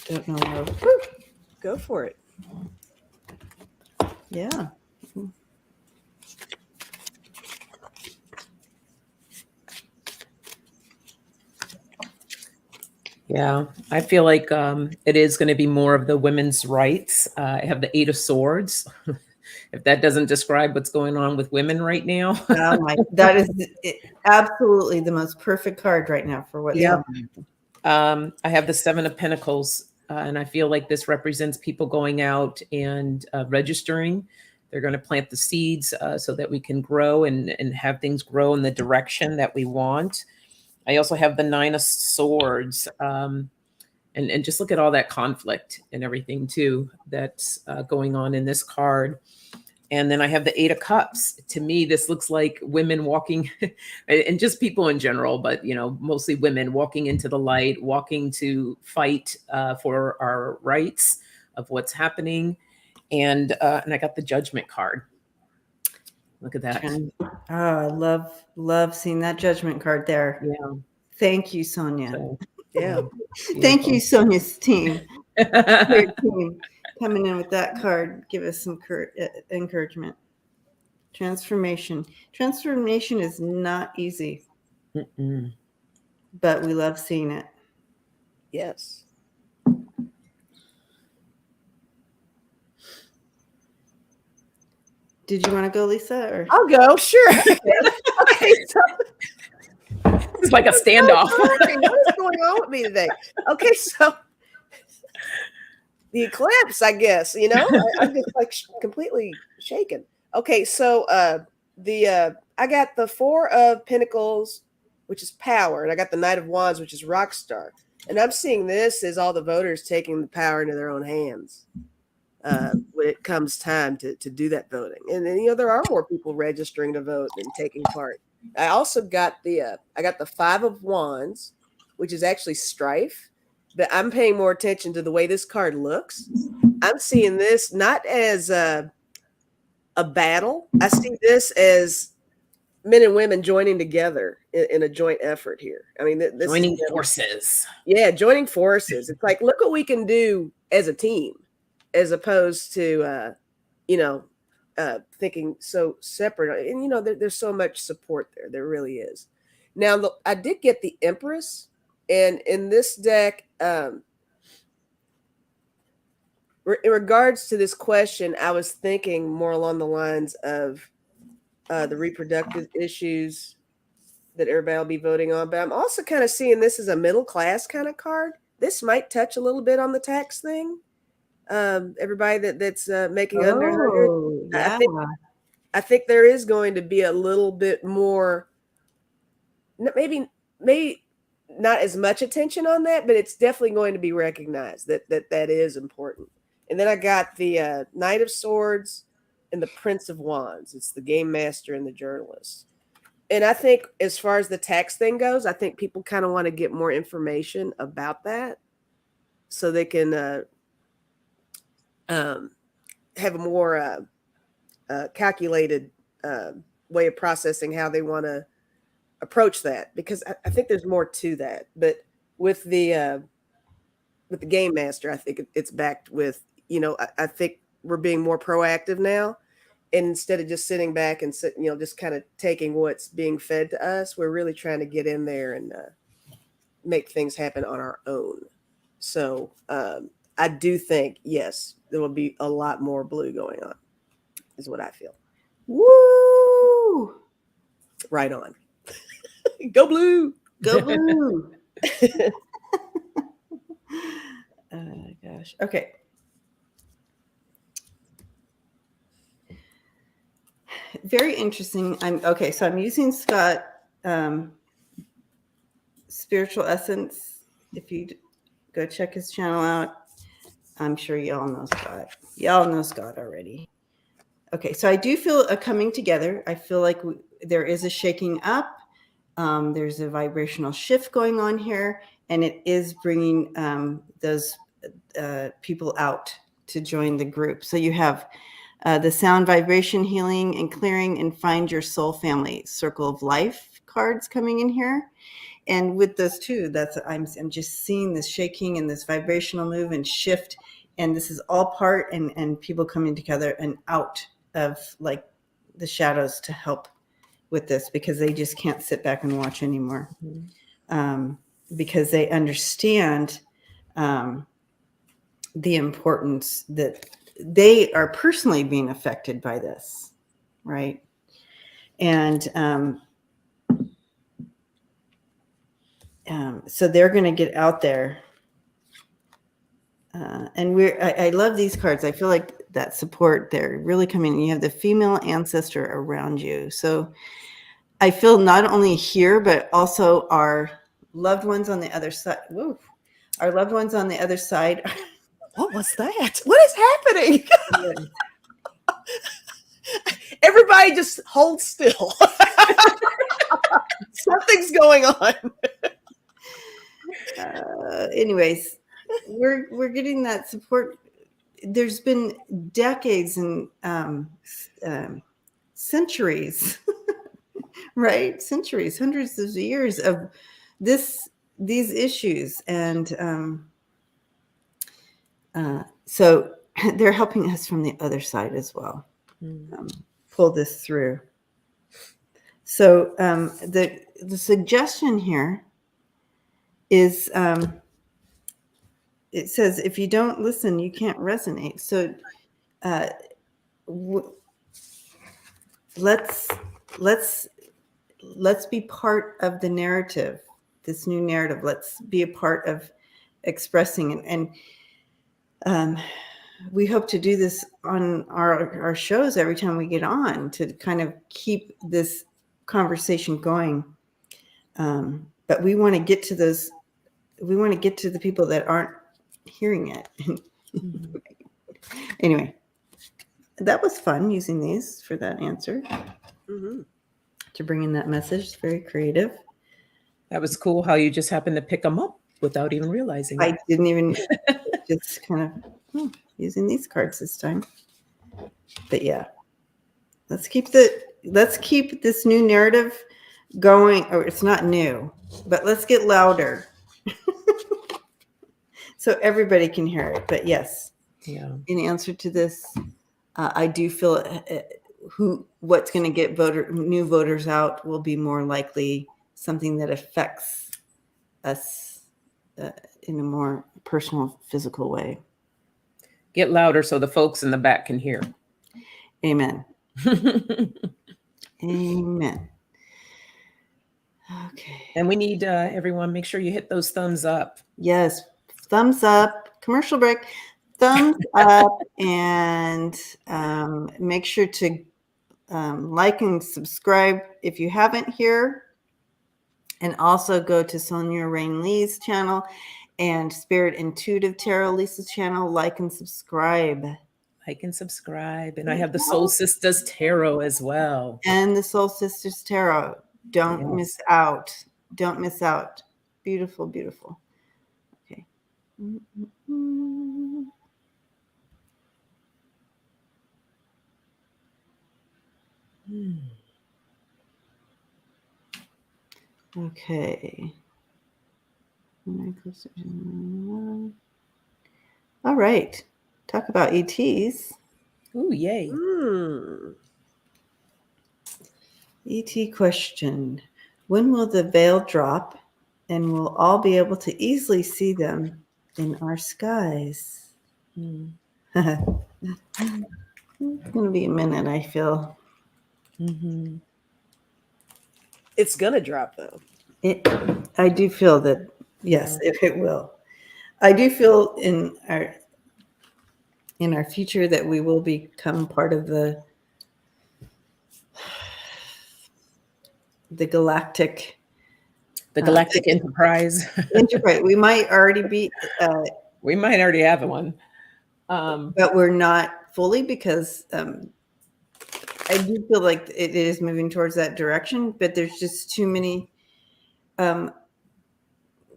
don't know how. Go for it. Yeah. Yeah, I feel like it is going to be more of the women's rights. I have the 8 of Swords. If that doesn't describe what's going on with women right now. That is absolutely the most perfect card right now for what's going on. I have the 7 of Pentacles, and I feel like this represents people going out and registering. They're going to plant the seeds so that we can grow and have things grow in the direction that we want. I also have the 9 of Swords, and just look at all that conflict and everything too that's going on in this card. And then I have the 8 of Cups. To me, this looks like women walking, and just people in general, but mostly women walking into the light, walking to fight for our rights of what's happening. And I got the Judgment card. Look at that. Oh, I love seeing that Judgment card there. Yeah. Thank you, Sonja. So, yeah. Thank you, Sonja's team. Your team coming in with that card. Give us some encouragement. Transformation. Transformation is not easy. Mm-mm. But we love seeing it. Yes. Did you want to go, Lisa? Or? I'll go. Sure. Okay. So it's like a standoff. What is going on with me today? Okay, so the eclipse, I guess. I'm just like completely shaken. Okay, so I got the 4 of Pentacles, which is power, and I got the Knight of Wands, which is rock star. And I'm seeing this as all the voters taking the power into their own hands when it comes time to do that voting. And then there are more people registering to vote and taking part. I also got the 5 of Wands, which is actually strife, but I'm paying more attention to the way this card looks. I'm seeing this not as a battle. I see this as men and women joining together in a joint effort here. I mean, this joining forces. Yeah, joining forces. It's like, look what we can do as a team, as opposed to thinking so separate. And there's so much support there. There really is. Now, I did get the Empress, and in this deck, in regards to this question, I was thinking more along the lines of the reproductive issues that everybody will be voting on. But I'm also kind of seeing this as a middle class kind of card. This might touch a little bit on the tax thing. Everybody that's making under 100. Yeah. I think there is going to be a little bit more, maybe not as much attention on that, but it's definitely going to be recognized that is important. And then I got the Knight of Swords and the Prince of Wands. It's the game master and the journalist. And I think as far as the tax thing goes, I think people kind of want to get more information about that so they can have a more calculated way of processing how they want to approach that, because I think there's more to that. But with the game master, I think it's backed with, I think we're being more proactive now. And instead of just sitting back and just kind of taking what's being fed to us, we're really trying to get in there and make things happen on our own. So I do think, yes, there will be a lot more blue going on, is what I feel. Woo! Right on. Go blue. Go blue. Gosh. Okay. Very interesting. So I'm using Scott Spiritual Essence. If you go check his channel out, I'm sure y'all know Scott. Y'all know Scott already. Okay, so I do feel a coming together. I feel like there is a shaking up. There's a vibrational shift going on here, and it is bringing those people out to join the group. So you have the sound vibration healing and clearing and find your soul family circle of life cards coming in here. And with those two, I'm just seeing this shaking and this vibrational move and shift. And this is all part and people coming together and out of like the shadows to help with this, because they just can't sit back and watch anymore. Because they understand the importance that they are personally being affected by this, right? And so they're going to get out there. And I love these cards. I feel like that support, they're really coming. You have the female ancestor around you. So I feel not only here, but also our loved ones on the other side. Woo, our loved ones on the other side. What was that? What is happening? Everybody just hold still. Something's going on. Anyways, we're getting that support. There's been decades and centuries, right? Centuries, hundreds of years of these issues, and so they're helping us from the other side as well, pull this through. So the suggestion here is, it says, if you don't listen, you can't resonate. So let's be part of the narrative, this new narrative. Let's be a part of expressing, and we hope to do this on our shows every time we get on, to kind of keep this conversation going. But we want to get to those. We want to get to the people that aren't hearing it. Anyway, that was fun using these for that answer. To bring in that message. It's very creative. That was cool how you just happened to pick them up without even realizing it. I didn't even just kind of using these cards this time. But yeah, let's keep this new narrative going. Or it's not new, but let's get louder. So everybody can hear it. But yes, in answer to this, I do feel what's going to get new voters out will be more likely something that affects us in a more personal, physical way. Get louder so the folks in the back can hear. Amen. Amen. Okay. And we need everyone, make sure you hit those thumbs up. Yes. Thumbs up. Commercial break. Thumbs up. And make sure to like and subscribe if you haven't here. And also go to Sonja Rayne Lee's channel and Spirit Intuitive Tarot Lisa's channel. Like and subscribe. Like and subscribe. And I have the Soul Sisters Tarot as well. And the Soul Sisters Tarot. Don't miss out. Don't miss out. Beautiful, beautiful. Okay. Okay. All right. Talk about ETs. Ooh, yay. ET question. When will the veil drop and we'll all be able to easily see them in our skies? It's going to be a minute, I feel. It's gonna drop though. I do feel that, yes, it will. I do feel in our future that we will become part of the galactic Enterprise. enterprise. We might already be, We might already have one. but we're not fully, because I do feel like it is moving towards that direction, but there's just too many.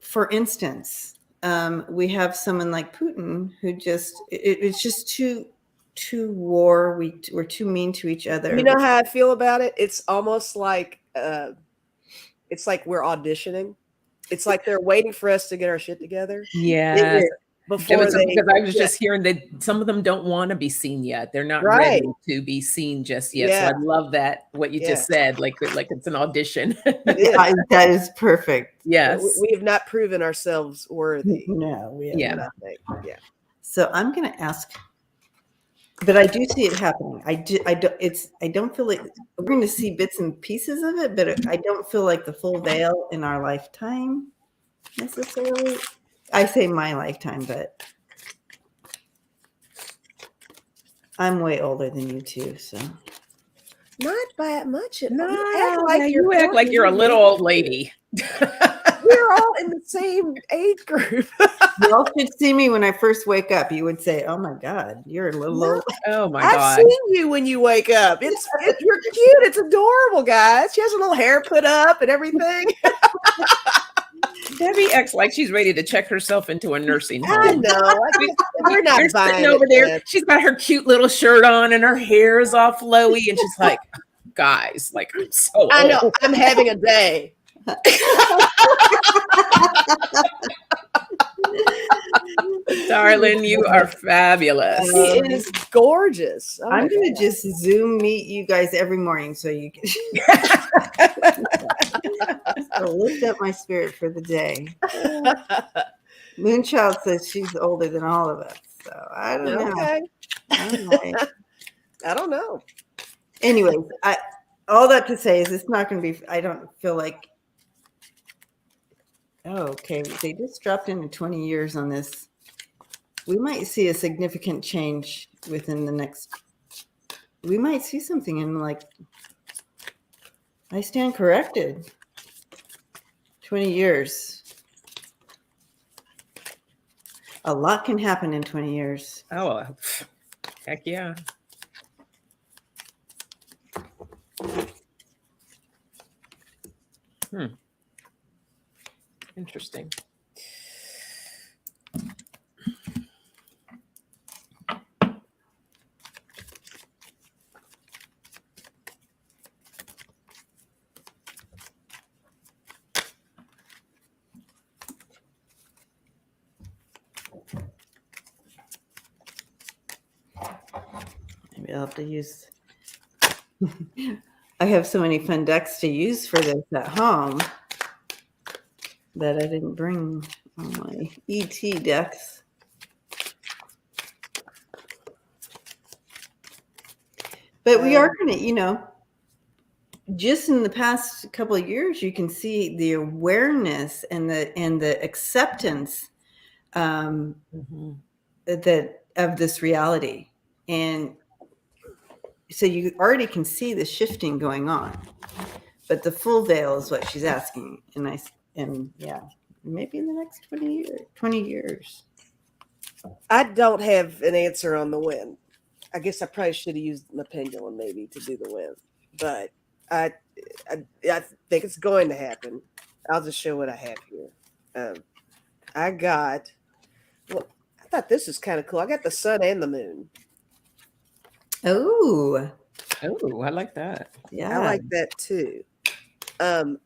For instance, we have someone like Putin who just it's just too war. We're too mean to each other. You know how I feel about it? It's almost like it's like we're auditioning. It's like they're waiting for us to get our shit together. Yeah. Before because I was just hearing that some of them don't want to be seen yet. They're not ready to be seen just yet. So I love that what you just said, like it's an audition. That is perfect. Yes. We have not proven ourselves worthy. No, we have nothing. Yeah. So I'm going to ask, but I do see it happening. I don't feel like we're going to see bits and pieces of it, but I don't feel like the full veil in our lifetime necessarily. I say my lifetime, but I'm way older than you two, so not by much. No, you act like you're a little old lady. We're all in the same age group. You all should see me when I first wake up. You would say, "Oh my God, you're a little old." Oh my God! I've seen you when you wake up. You're cute. It's adorable, guys. She has a little hair put up and everything. Debbie acts like she's ready to check herself into a nursing home. I know. We're not sitting over there. Yet. She's got her cute little shirt on and her hair is all flowy, and she's like, "Guys, like I'm so old. I know. I'm having a day." Darling, you are fabulous. It is gorgeous. Oh, I'm going to just Zoom meet you guys every morning so you can so lift up my spirit for the day. Moonchild says she's older than all of us, so I don't know. I don't know. Anyways, all that to say is it's not going to be. I don't feel like. Oh, okay, they just dropped into 20 years on this. We might see a significant change within the next. We might see something in I stand corrected. 20 years. A lot can happen in 20 years. Oh, heck yeah. Interesting. Maybe I'll have to use. I have so many fun decks to use for this at home that I didn't bring all my ET decks. But we are going to, just in the past couple of years, you can see the awareness and the acceptance that of this reality. And so you already can see the shifting going on, but the full veil is what she's asking. And maybe in the next 20 years. I don't have an answer on the when. I guess I probably should have used my pendulum maybe to do the when, but I think it's going to happen. I'll just show what I have here. I thought this is kind of cool. I got the sun and the moon. Oh, I like that. Yeah, I like that too.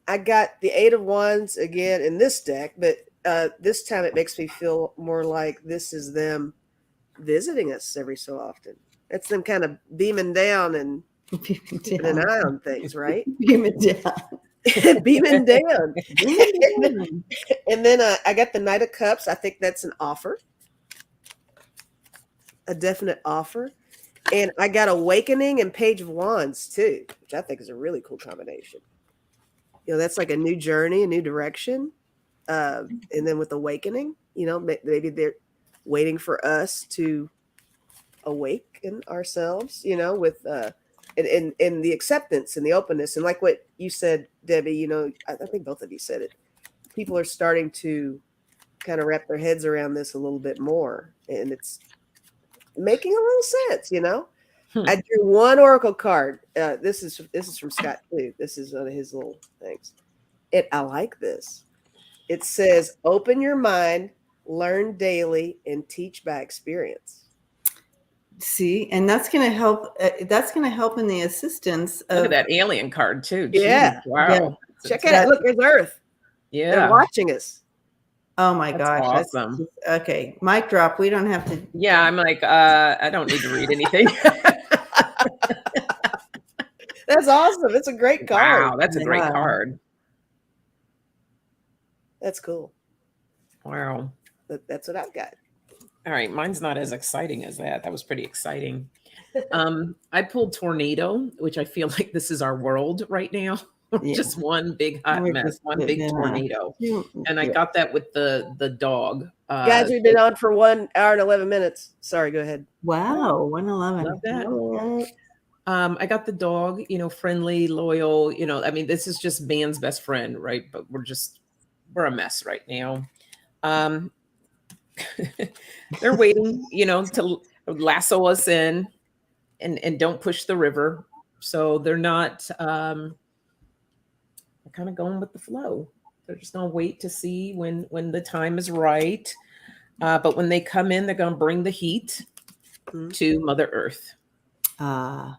I got the Eight of Wands again in this deck, but this time it makes me feel more like this is them visiting us every so often. It's them kind of beaming down and keeping an eye on things, right? Beaming down. Beaming down. Beaming down. And then I got the Knight of Cups. I think that's an offer, a definite offer. And I got Awakening and Page of Wands too, which I think is a really cool combination. You know, that's like a new journey, a new direction. And then with Awakening, you know, maybe they're waiting for us to awaken ourselves, you know, with and the acceptance and the openness. And like what you said, Debbie, you know, I think both of you said it. People are starting to kind of wrap their heads around this a little bit more. And it's making a little sense, you know. I drew one oracle card. This is from Scott too. This is one of his little things. I like this. It says, "Open your mind, learn daily, and teach by experience." See, and that's going to help. That's going to help in the assistance of Look at that alien card too. Yeah. Jeez, wow. Yeah. Check it out. Look, there's Earth. Yeah. They're watching us. Oh my That's gosh. awesome. Okay. Mic drop. We don't have to. Yeah, I'm like, I don't need to read anything. That's awesome. It's a great card. Wow, that's a great Yeah. card. That's cool. Wow. That's what I've got. All right, mine's not as exciting as that. That was pretty exciting. I pulled Tornado, which I feel like this is our world right now. Yeah. Just one big hot We're mess, just- one big yeah. tornado. And I Yeah. got that with the dog. Guys, we've been on for 1 hour and 11 minutes. Sorry, go ahead. Wow. 111. Love that. I got the dog, you know, friendly, loyal, you know, I mean, this is just man's best friend, right? But we're a mess right now. They're waiting, you know, to lasso us in and don't push the river. So they're not they're kind of going with the flow. They're just gonna wait to see when the time is right. But when they come in, they're gonna bring the heat to Mother Earth. And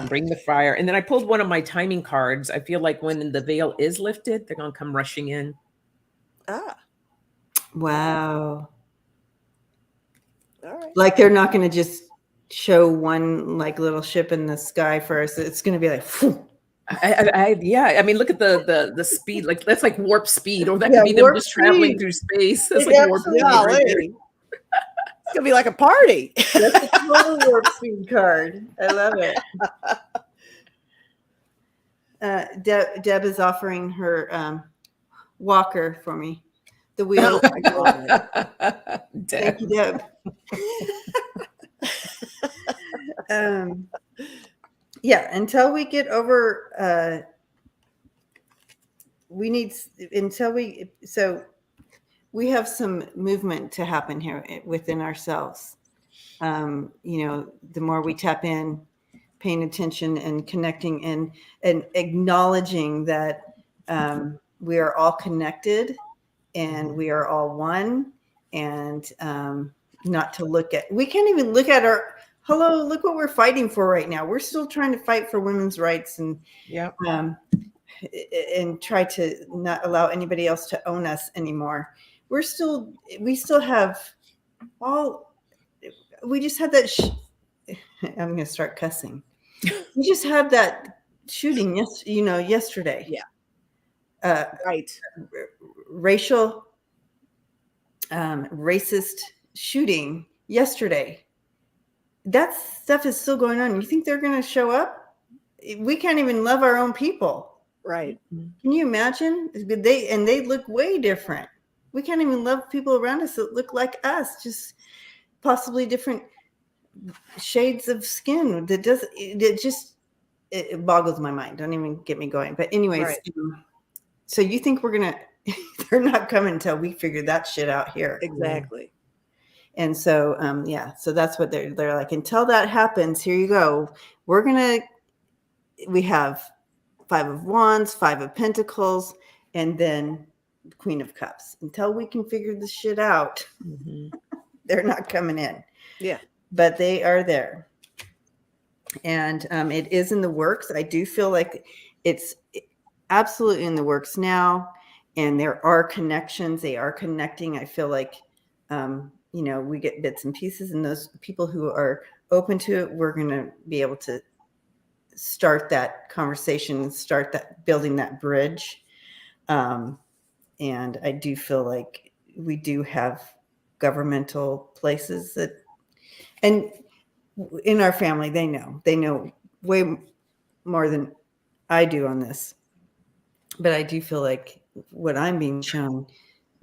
bring the fire. And then I pulled one of my timing cards. I feel like when the veil is lifted, they're gonna come rushing in. Wow. All right. Like they're not going to just show one like little ship in the sky first. It's going to be like, phew. Yeah. I mean, look at the speed. Like that's like warp speed, or that Yeah, could be them warp just traveling speed. through space. That's It's like warp speed right there. It's gonna be like a party. That's a total warp speed card. I love it. Deb is offering her walker for me. The wheel. Thank you, Deb. Yeah, until we get over, we have some movement to happen here within ourselves. You know, the more we tap in, paying attention and connecting and acknowledging that we are all connected and we are all one, and not to look at, we can't even look at our, hello, look what we're fighting for right now. We're still trying to fight for women's rights and and try to not allow anybody else to own us anymore. We still have we just had that I'm going to start cussing. We just had that shooting yesterday. Yeah. Right. Racist shooting yesterday. That stuff is still going on. You think they're going to show up? We can't even love our own people. Right. Can you imagine? They look way different. We can't even love people around us that look like us, just possibly different shades of skin. It boggles my mind. Don't even get me going. But anyways, Right. So you think they're not coming until we figure that shit out here. Exactly. And so, so that's what they're like, until that happens, here you go. We have 5 of Wands, 5 of Pentacles, and then Queen of Cups. Until we can figure this shit out, they're not coming in. Yeah. But they are there. And it is in the works. I do feel like it's absolutely in the works now, and there are connections. They are connecting. I feel like, we get bits and pieces, and those people who are open to it, we're going to be able to start that conversation and start that building that bridge. And I do feel like we do have governmental places that, and in our family, they know way more than I do on this. But I do feel like what I'm being shown,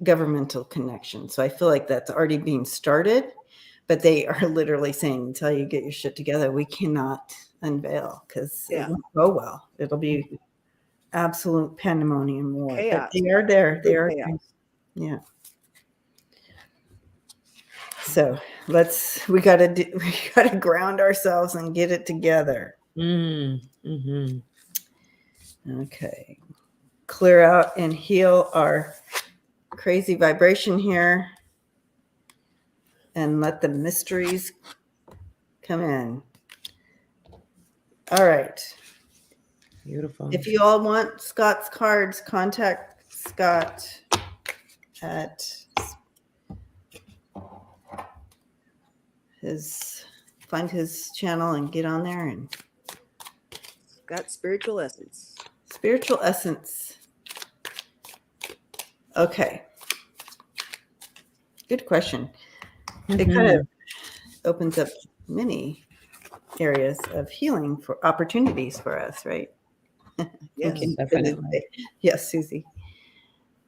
governmental connection. So I feel like that's already being started, but they are literally saying, until you get your shit together, we cannot unveil, because it won't go well. It'll be absolute pandemonium war. Chaos. But they are there. They are. Chaos. Yeah. So we gotta ground ourselves and get it together. Mm-hmm. Okay. Clear out and heal our crazy vibration here, and let the mysteries come in. All right. Beautiful. If you all want Scott's cards, contact Scott at find his channel and get on there. And Got spiritual essence. Spiritual essence. Okay. Good question. It kind of opens up many areas of healing for opportunities for us, right? Yes, definitely. Yes, Susie.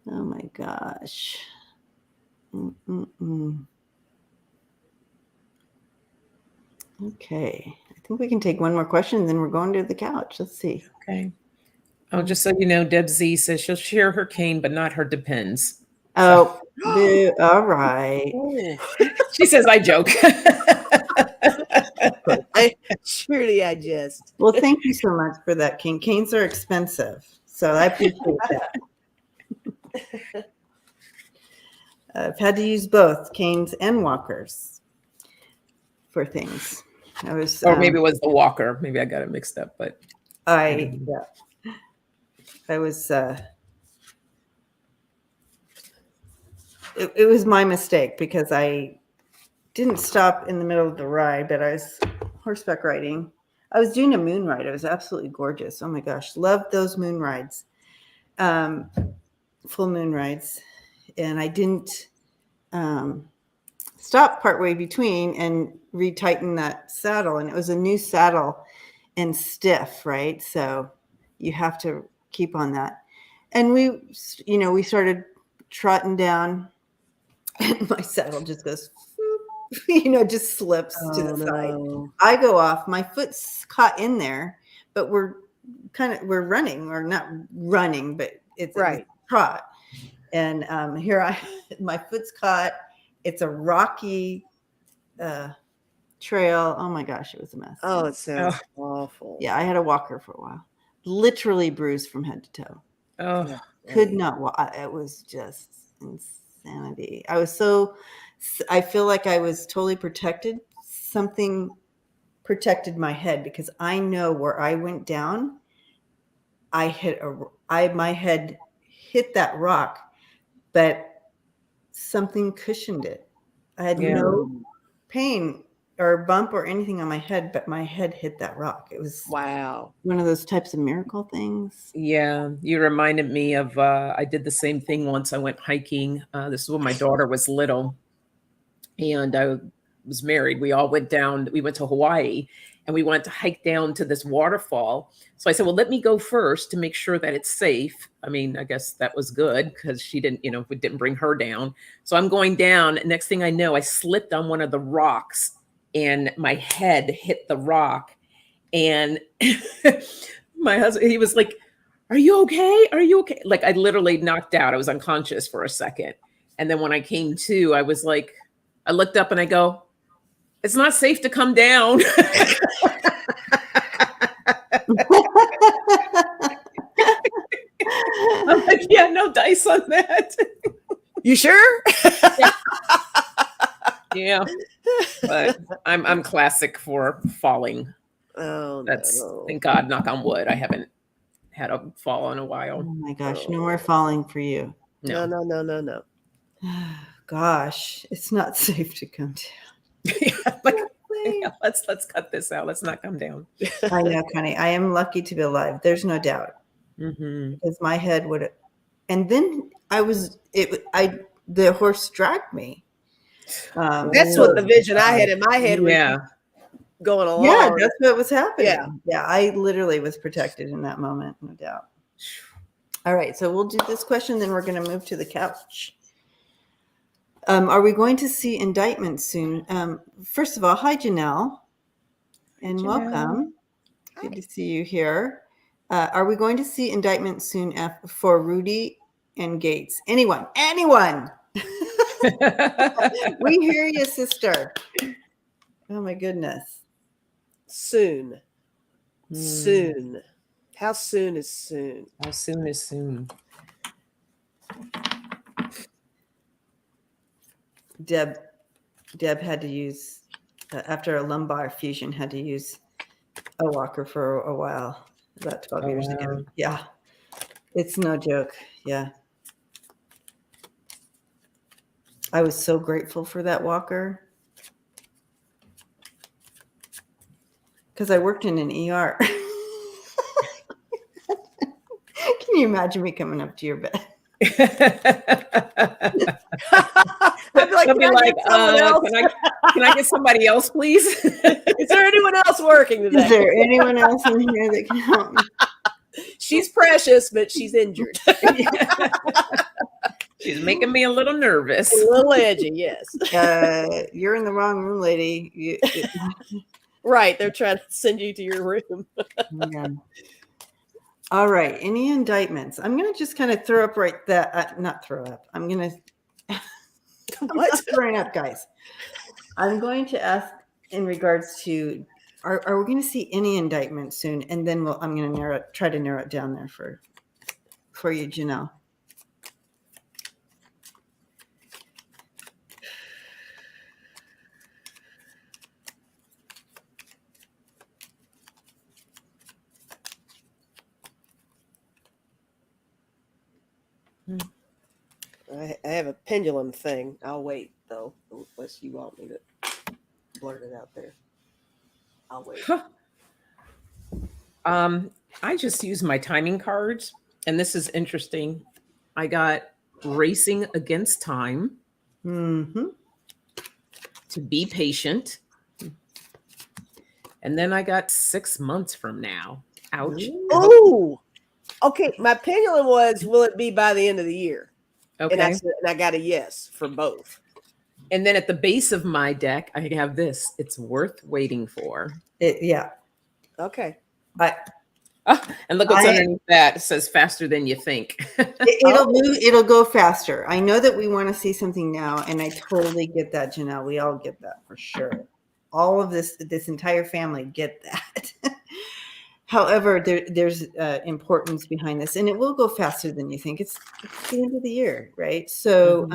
Oh my gosh. Okay. I think we can take one more question, then we're going to the couch. Let's see. Okay. Oh, just so you know, Deb Z says she'll share her cane, but not her depends. Oh, all right. She says, I joke. I just. Well, thank you so much for that, cane. Canes are expensive, so I appreciate that. I've had to use both canes and walkers for things. Or maybe it was the walker. Maybe I got it mixed up, but I was. It was my mistake, because I didn't stop in the middle of the ride, but I was horseback riding. I was doing a moon ride. It was absolutely gorgeous. Oh my gosh, loved those moon rides, full moon rides, and I didn't stop partway between and retighten that saddle, and it was a new saddle and stiff, right? So you have to keep on that. And we started trotting down, and my saddle just goes, just slips to the side. I go off, my foot's caught in there, but we're running, or not running, but it's right. a trot. And my foot's caught. It's a rocky trail. Oh my gosh, it was a mess. Oh, it sounds awful. Yeah, I had a walker for a while. Literally bruised from head to toe. Oh, could not walk. It was just insanity. I feel like I was totally protected. Something protected my head, because I know where I went down, my head hit that rock, but something cushioned it. I had no pain or bump or anything on my head, but my head hit that rock. It was one of those types of miracle things. Yeah, you reminded me of I did the same thing once. I went hiking. This is when my daughter was little, and I was married. We all went down. We went to Hawaii, and we wanted to hike down to this waterfall. So I said, well, let me go first to make sure that it's safe. I mean, I guess that was good, because she didn't, we didn't bring her down. So I'm going down. Next thing I know, I slipped on one of the rocks, and my head hit the rock. And my husband, he was like, are you okay? Are you okay? Like, I literally knocked out. I was unconscious for a second. And then when I came to, I was like, I looked up and I go, it's not safe to come down. I'm like, yeah, no dice on that. You sure? Yeah. But I'm classic for falling. Oh, That's no. Thank God, knock on wood, I haven't had a fall in a while. Oh my gosh, no more falling for you. No, no, no, no, no. Gosh, it's not safe to come down. Yeah, let's cut this out. Let's not come down. I know, Connie. I am lucky to be alive. There's no doubt. Because my head would, and then the horse dragged me. That's what the vision I had in my head was going along. Yeah, that's what was happening. Yeah. Yeah, I literally was protected in that moment, no doubt. All right, so we'll do this question, then we're going to move to the couch. Are we going to see indictments soon? First of all, hi, Janelle, and welcome. Good to see you here. Are we going to see indictments soon for Rudy and Gates? Anyone? We hear you, sister. Oh, my goodness. Soon. Soon. How soon is soon? How soon is soon? Deb had to use, after a lumbar fusion, had to use a walker for a while, about 12 years ago. Yeah. It's no joke. Yeah. I was so grateful for that walker because I worked in an ER. Can you imagine me coming up to your bed? I'd be like, can I get somebody else, please? Is there anyone else working today? Is there anyone else in here that can help me? She's precious, but she's injured. She's making me a little nervous. A little edgy, yes. You're in the wrong room, lady. Right, they're trying to send you to your room. Yeah. All right. Any indictments? I'm going to just kind of throw up not throw up. I'm going to. I'm not throwing up, guys. I'm going to ask in regards to, are we going to see any indictments soon? And then I'm going to try to narrow it down there for you, Janelle. I have a pendulum thing. I'll wait, though, unless you want me to blurt it out there. I'll wait. I just use my timing cards, and this is interesting. I got racing against time, to be patient, and then I got 6 months from now. Ouch. Oh, okay. My pendulum was, will it be by the end of the year? Okay. And I got a yes for both. And then at the base of my deck, I have this. It's worth waiting for. Yeah. Okay. And look what's underneath that. It says faster than you think. It'll go faster. I know that we want to see something now, and I totally get that, Janelle. We all get that for sure. All of this entire family get that. However, there's importance behind this, and it will go faster than you think. It's the end of the year, right? So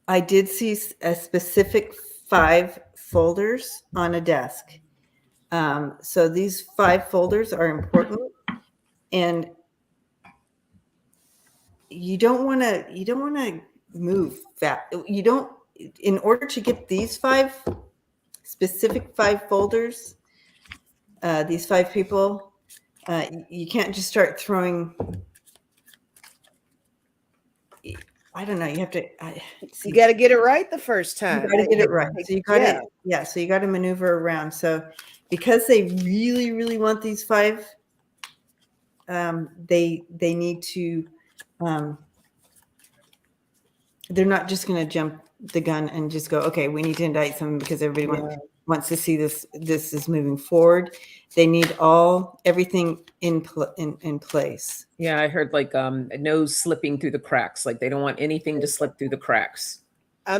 I did see a specific 5 folders on a desk. So these 5 folders are important, and you don't want to move fast. In order to get these 5 specific 5 folders, these 5 people, you can't just start throwing. I don't know. You have to. You got to get it right the first time. You got to get it right. So you got to, So you got to maneuver around. So because they really, really want these 5, they need to. They're not just going to jump the gun and just go, okay, we need to indict someone because everybody wants to see this is moving forward. They need everything in place. Yeah, I heard like no slipping through the cracks. Like they don't want anything to slip through the cracks. I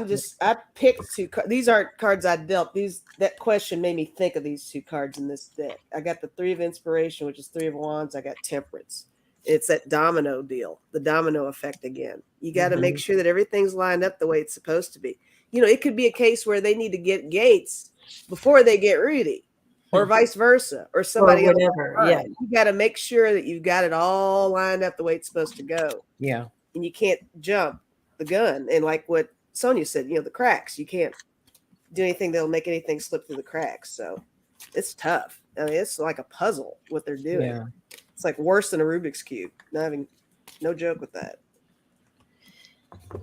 picked 2 cards. These aren't cards I dealt. That question made me think of these 2 cards in this deck. I got the 3 of Inspiration, which is 3 of Wands. I got Temperance. It's that domino deal, the domino effect again. You got to make sure that everything's lined up the way it's supposed to be. It could be a case where they need to get Gates before they get Rudy. or vice versa, or or somebody else. whatever. Yeah. You got to make sure that you've got it all lined up the way it's supposed to go. Yeah. And you can't jump the gun. And like what Sonja said, the cracks, you can't do anything that'll make anything slip through the cracks. So it's tough. I mean, it's like a puzzle what they're doing. Yeah. It's like worse than a Rubik's Cube. No joke with that.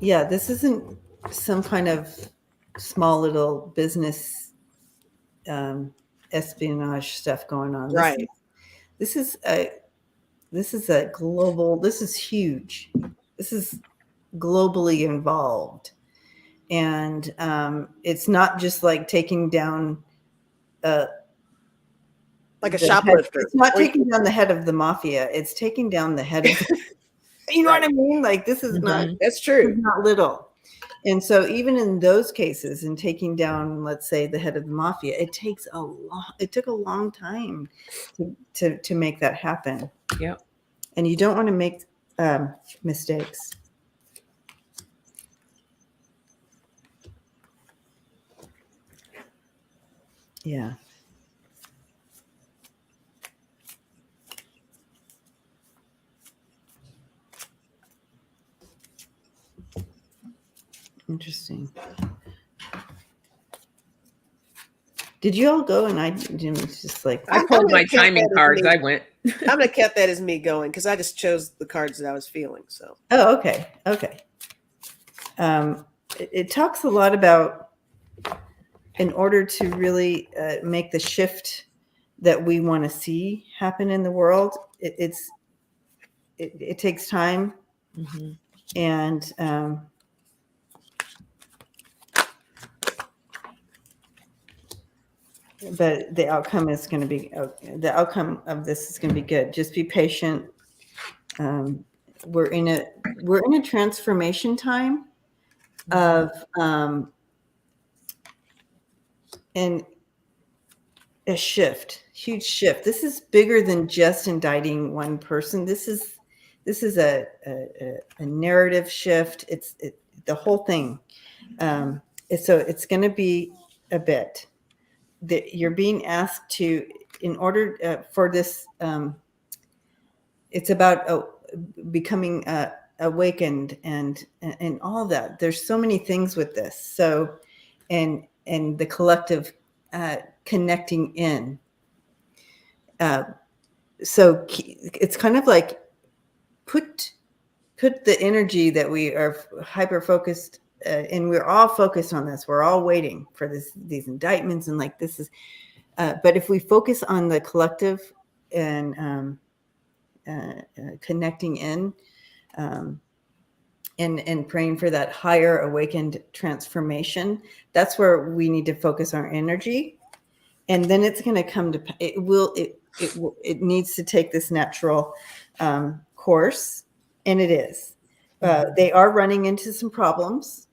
Yeah, this isn't some kind of small little business espionage stuff going on. Right. This is a global. This is huge. This is globally involved, and it's not just like taking down like a the shoplifter. It's not taking down the head of the mafia. It's taking down the head of you know what I mean? Like this is not That's true. not little. And so even in those cases, in taking down, let's say, the head of the mafia, it took a long time to make that happen. Yeah. And you don't want to make mistakes. Yeah. Interesting. Did you all go? And I was just like, I pulled my timing cards. I went. I'm going to count that as me going because I just chose the cards that I was feeling. So. Oh, okay. Okay. It talks a lot about in order to really make the shift that we want to see happen in the world, it takes time. Mm-hmm. And but the outcome is going to be the outcome of this is going to be good. Just be patient. We're in a transformation time of and a shift, huge shift. This is bigger than just indicting one person. This is a narrative shift. It's the whole thing. So it's going to be a bit that you're being asked to, in order for this. It's about becoming awakened and all that. There's so many things with this. So, and the collective connecting in. So it's kind of like put the energy that we are hyper focused, and we're all focused on this. We're all waiting for these indictments, and like this is. But if we focus on the collective and connecting in, and praying for that higher awakened transformation, that's where we need to focus our energy, and then it's going to come to. It needs to take this natural course, and it is. They are running into some problems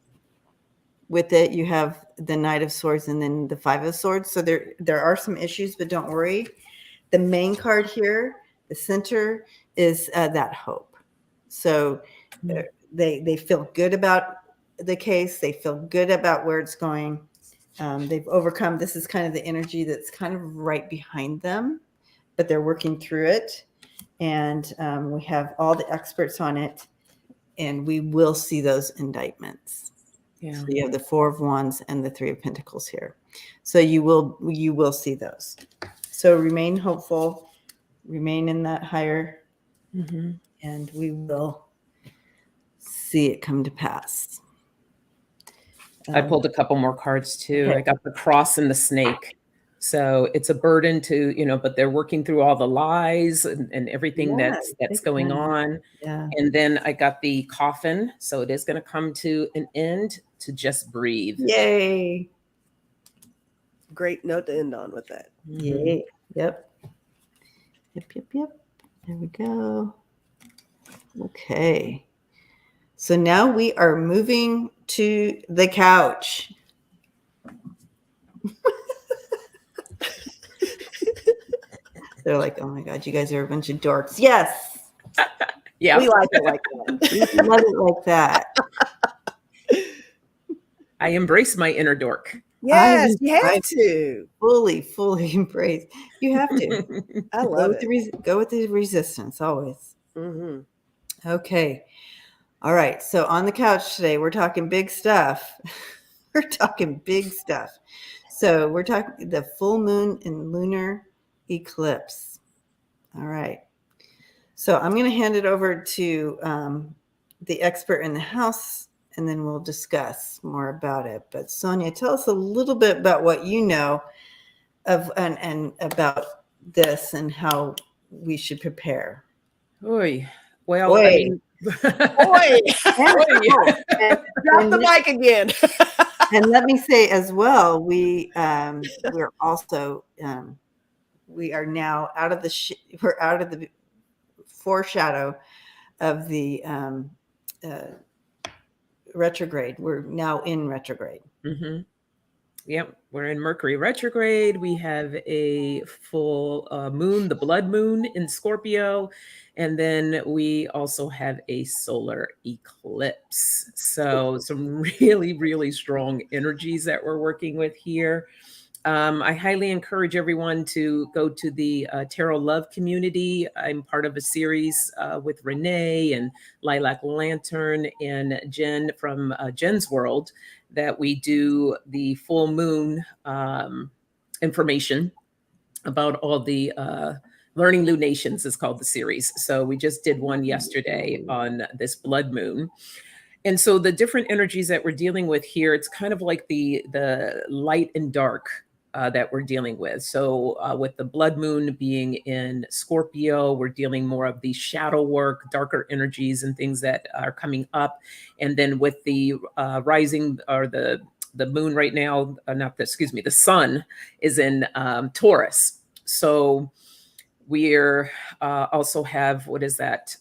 with it. You have the Knight of Swords and then the Five of Swords. So there are some issues, but don't worry. The main card here, the center, is that hope. So they feel good about the case. They feel good about where it's going. They've overcome. This is kind of the energy that's kind of right behind them, but they're working through it. And we have all the experts on it, and we will see those indictments. Yeah. So you have the Four of Wands and the Three of Pentacles here. So you will see those. So remain hopeful, remain in that higher, and we will see it come to pass. I pulled a couple more cards too. Okay. I got the Cross and the Snake. So it's a burden to, but they're working through all the lies and everything that's going on. Yeah. And then I got the Coffin. So it is going to come to an end, to just breathe. Yay. Great note to end on with that. Yay. Yep. Yep. There we go. Okay. So now we are moving to the couch. They're like, oh my God, you guys are a bunch of dorks. Yes. Yeah. We like it like that. We love it like that. I embrace my inner dork. Yes, you have to. Fully embrace. You have to. I love it. Go with the resistance always. Mm-hmm. Okay. All right. So on the couch today, we're talking big stuff. We're talking big stuff. So we're talking the full moon and lunar eclipse. All right. So I'm going to hand it over to the expert in the house, and then we'll discuss more about it. But Sonja, tell us a little bit about what you know of and about this and how we should prepare. Oy. Well, Oy. I mean, Boy, and drop the mic again. and let me say as well, we're also we are now out of we're out of the foreshadow of the retrograde. We're now in retrograde. mm-hmm. Yep, we're in Mercury retrograde. We have a full moon, the blood moon in Scorpio. And then we also have a solar eclipse. So some really, really strong energies that we're working with here. I highly encourage everyone to go to the Tarot Love community. I'm part of a series with Renee and Lilac Lantern and Jen from Jen's World that we do the full moon information about all the Learning Lunations is called the series. So we just did one yesterday on this blood moon. And so the different energies that we're dealing with here, it's kind of like the light and dark that we're dealing with. So with the blood moon being in Scorpio, we're dealing more of the shadow work, darker energies and things that are coming up. And then with the rising or the moon right now, the sun is in Taurus. So we're also have, what is that?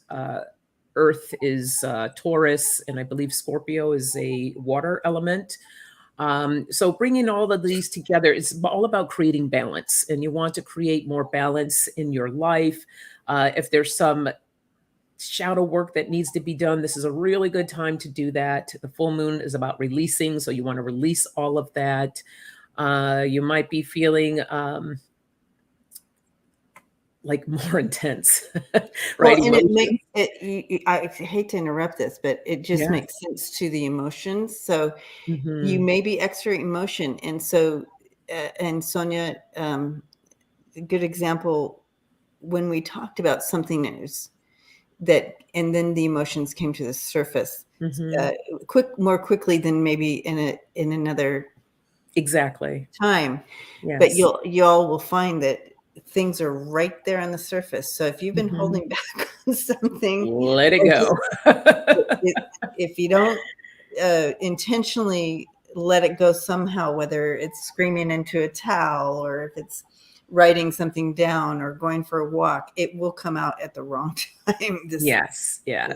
Earth is Taurus, and I believe Scorpio is a water element. So bringing all of these together, it's all about creating balance, and you want to create more balance in your life. If there's some shadow work that needs to be done, this is a really good time to do that. The full moon is about releasing, so you want to release all of that. You might be feeling like more intense, right? Well, and it makes it. I hate to interrupt this, but it just makes sense to the emotions. So you may be extra emotion, and so and Sonja, a good example when we talked about something that, and then the emotions came to the surface more quickly than maybe in another time. Yes. But y'all will find that things are right there on the surface. So if you've been holding back on something, let it go. If you don't intentionally let it go somehow, whether it's screaming into a towel or if it's writing something down or going for a walk, it will come out at the wrong time. Yes. Yeah.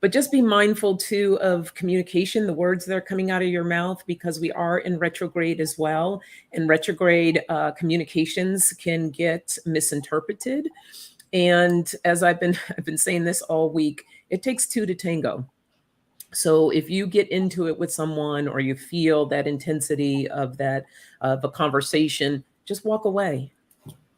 But just be mindful too of communication, the words that are coming out of your mouth, because we are in retrograde as well. And retrograde communications can get misinterpreted. And as I've been saying this all week, it takes two to tango. So if you get into it with someone or you feel that intensity of a conversation, just walk away.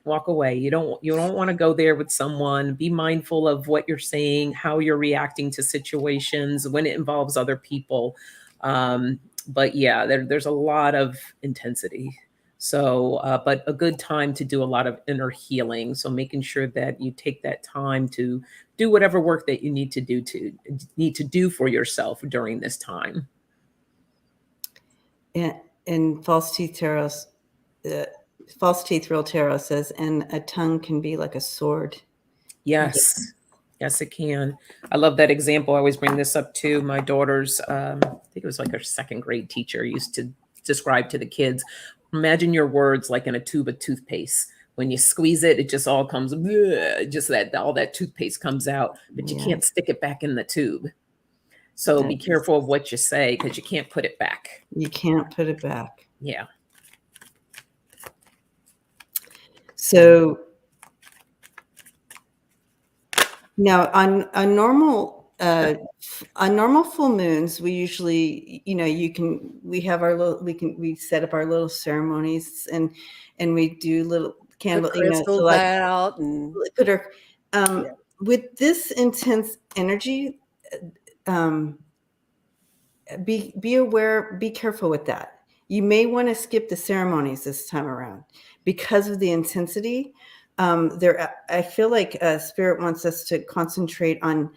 Walk away. You don't want to go there with someone. Be mindful of what you're saying, how you're reacting to situations when it involves other people. But yeah, there's a lot of intensity. So, but a good time to do a lot of inner healing. So making sure that you take that time to do whatever work that you need to do for yourself during this time. And False Teeth Tarot, False Teeth Real Tarot says, and a tongue can be like a sword. Yes, it can. I love that example. I always bring this up too. My daughter's, I think it was like her second grade teacher used to describe to the kids, imagine your words like in a tube of toothpaste. When you squeeze it, it just all comes, just all that toothpaste comes out, but you can't stick it back in the tube. So be careful of what you say, because you can't put it back. You can't put it back. Yeah. So now on a normal On normal full moons, we usually, we set up our little ceremonies and we do little candle, Put crystals out and put our, with this intense energy, be aware, be careful with that. You may want to skip the ceremonies this time around because of the intensity. I feel like Spirit wants us to concentrate on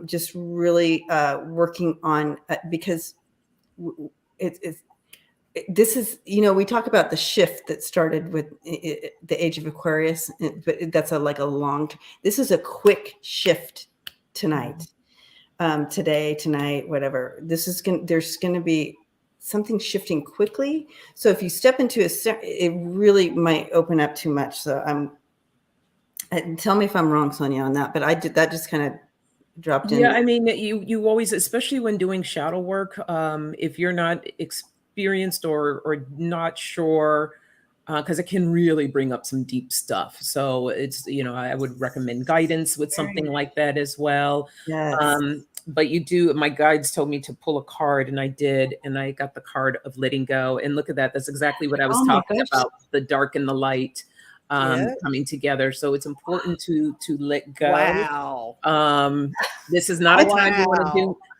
just really working on because this is, we talk about the shift that started with the age of Aquarius, but that's like a long. This is a quick shift tonight. Today, tonight, whatever. There's going to be something shifting quickly. So if you step into it really might open up too much. So tell me if I'm wrong, Sonja, on that, but that just kind of dropped in. Yeah, I mean, you always, especially when doing shadow work, if you're not experienced or not sure, because it can really bring up some deep stuff. So it's, I would recommend guidance with something like that as well. Yes. But my guides told me to pull a card, and I did, and I got the card of letting go. And look at that. That's exactly what I was talking about, the dark and the light coming together. So it's important to let go. Wow. This is not a time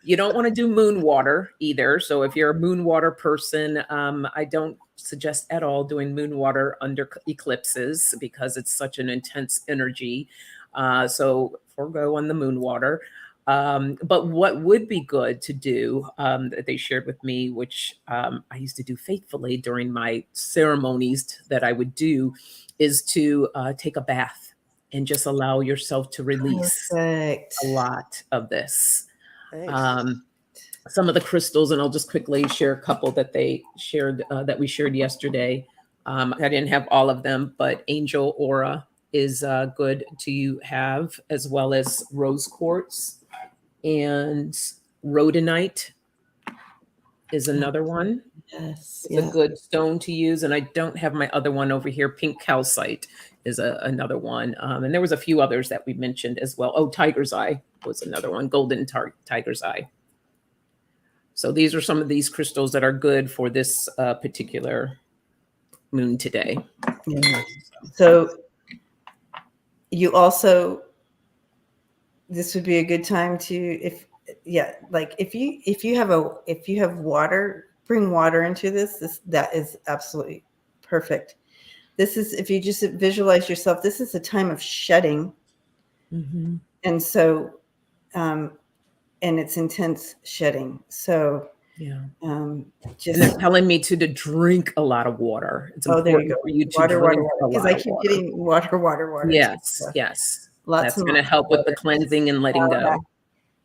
you don't want to do moon water either. So if you're a moon water person, I don't suggest at all doing moon water under eclipses because it's such an intense energy. So forego on the moon water. But what would be good to do that they shared with me, which I used to do faithfully during my ceremonies that I would do, is to take a bath and just allow yourself to release a lot of this. Some of the crystals, and I'll just quickly share a couple that they shared, that we shared yesterday. I didn't have all of them, but angel aura is good to have, as well as rose quartz, and rhodonite is another one. Yes, it's a good stone to use. And I don't have my other one over here. Pink calcite is another one. And there was a few others that we mentioned as well. Oh, tiger's eye was another one. Golden tiger's eye. So these are some of these crystals that are good for this particular moon today. Yeah. So you also, this would be a good time to, if you have water, bring water into this, that is absolutely perfect. This is, if you just visualize yourself, this is a time of shedding. Mm-hmm. And so, and it's intense shedding. So just, and they're telling me to drink a lot of water. It's important for you to drink a lot. Because I keep getting water. Yes, yes. That's going to help with the cleansing and letting go.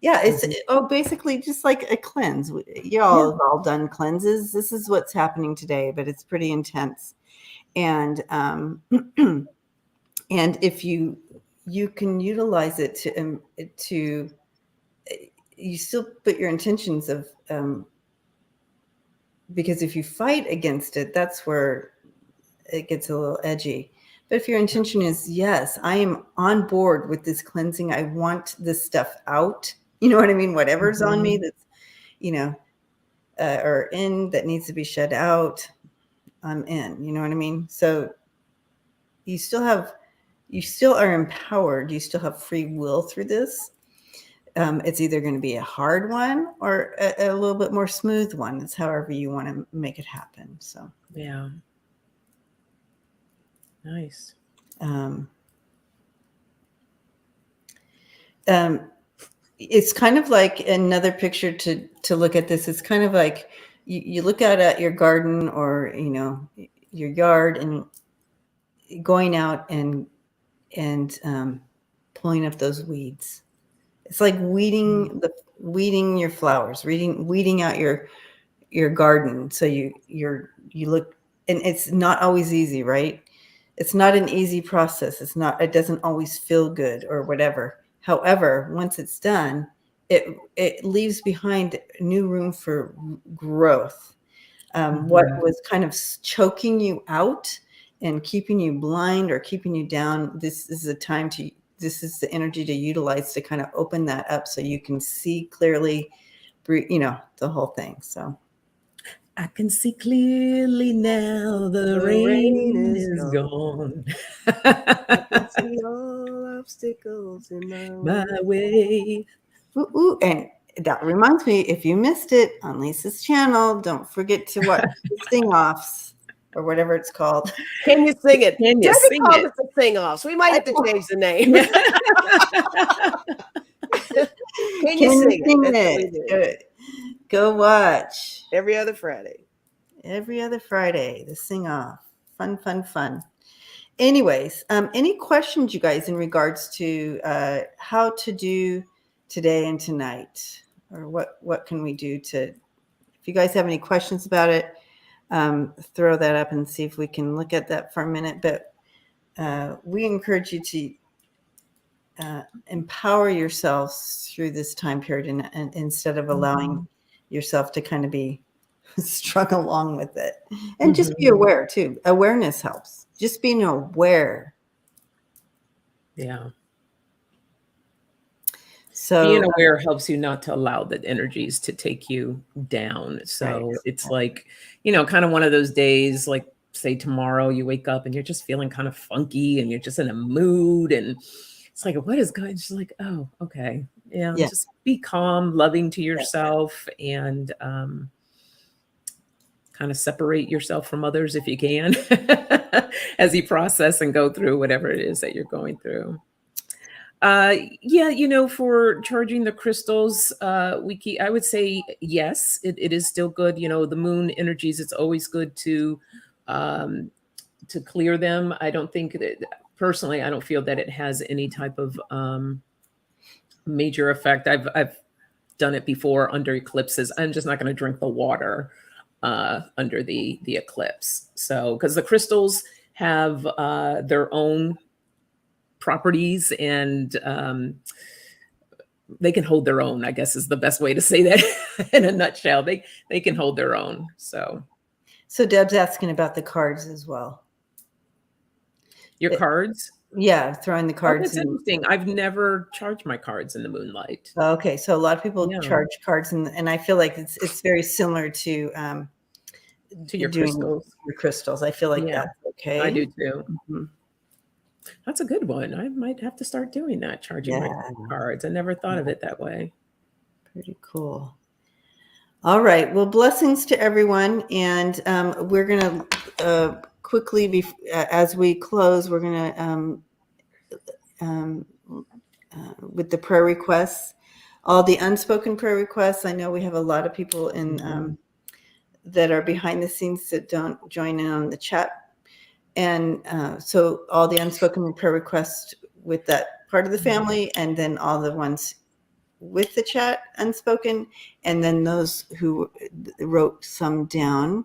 Yeah, it's basically just like a cleanse. Y'all have all done cleanses. This is what's happening today, but it's pretty intense. And and if you can utilize it to you still put your intentions of because if you fight against it, that's where it gets a little edgy. But if your intention is, yes, I am on board with this cleansing, I want this stuff out. You know what I mean? Whatever's on me that's, or in that needs to be shed out, I'm in. You know what I mean? So you still are empowered. You still have free will through this. It's either going to be a hard one or a little bit more smooth one. It's however you want to make it happen. So yeah, nice. It's kind of like another picture to look at this. It's kind of like you look out at your garden or your yard and going out and pulling up those weeds. It's like weeding your flowers, weeding out your garden. So you look, and it's not always easy, right? It's not an easy process. It doesn't always feel good or whatever. However, once it's done, it leaves behind new room for growth. What was kind of choking you out and keeping you blind or keeping you down, this is a time this is the energy to utilize to kind of open that up so you can see clearly, you know, the whole thing. So I can see clearly now the rain is gone. I can see all obstacles in My way. ooh, ooh. And that reminds me, if you missed it on Lisa's channel, don't forget to watch the sing-offs or whatever it's called. Can you sing it? Can you Debbie sing calls it? it the sing-offs. We might have to change the name. Can you sing it? That's what we do. Good. Go watch. Every other Friday. Every other Friday, the sing-off. Fun, fun, fun. Anyways, any questions, you guys, in regards to how to do today and tonight, or what can we do to? If you guys have any questions about it, throw that up and see if we can look at that for a minute. But we encourage you to empower yourselves through this time period, and instead of allowing yourself to kind of be strung along with it, and just be aware too. Awareness helps. Just being aware. Yeah. So being aware helps you not to allow the energies to take you down. So Right. it's like, you know, kind of one of those days, like say tomorrow you wake up and you're just feeling kind of funky and you're just in a mood and it's like, what is going? Just like, oh, okay. Yeah. Yeah. Just be calm, loving to yourself, and kind of separate yourself from others if you can as you process and go through whatever it is that you're going through. Yeah, you know, for charging the crystals, I would say yes, it is still good. You know, the moon energies, it's always good to clear them. I don't think that, personally, I don't feel that it has any type of major effect. I've done it before under eclipses. I'm just not going to drink the water under the eclipse. So, because the crystals have their own properties, and they can hold their own, I guess is the best way to say that in a nutshell. They can hold their own. So Deb's asking about the cards as well. Your cards? Yeah, throwing the cards. That's interesting. I've never charged my cards in the moonlight. Okay, so a lot of people charge cards, and I feel like it's very similar to your crystals. Your crystals. I feel like that's okay. I do too. Mm-hmm. That's a good one. I might have to start doing that, charging my cards. I never thought of it that way. Pretty cool. All right. Well, blessings to everyone. And we're going to quickly, as we close, we're going to, with the prayer requests, all the unspoken prayer requests. I know we have a lot of people in that are behind the scenes that don't join in on the chat. And so all the unspoken prayer requests with that part of the family, and then all the ones with the chat unspoken, and then those who wrote some down.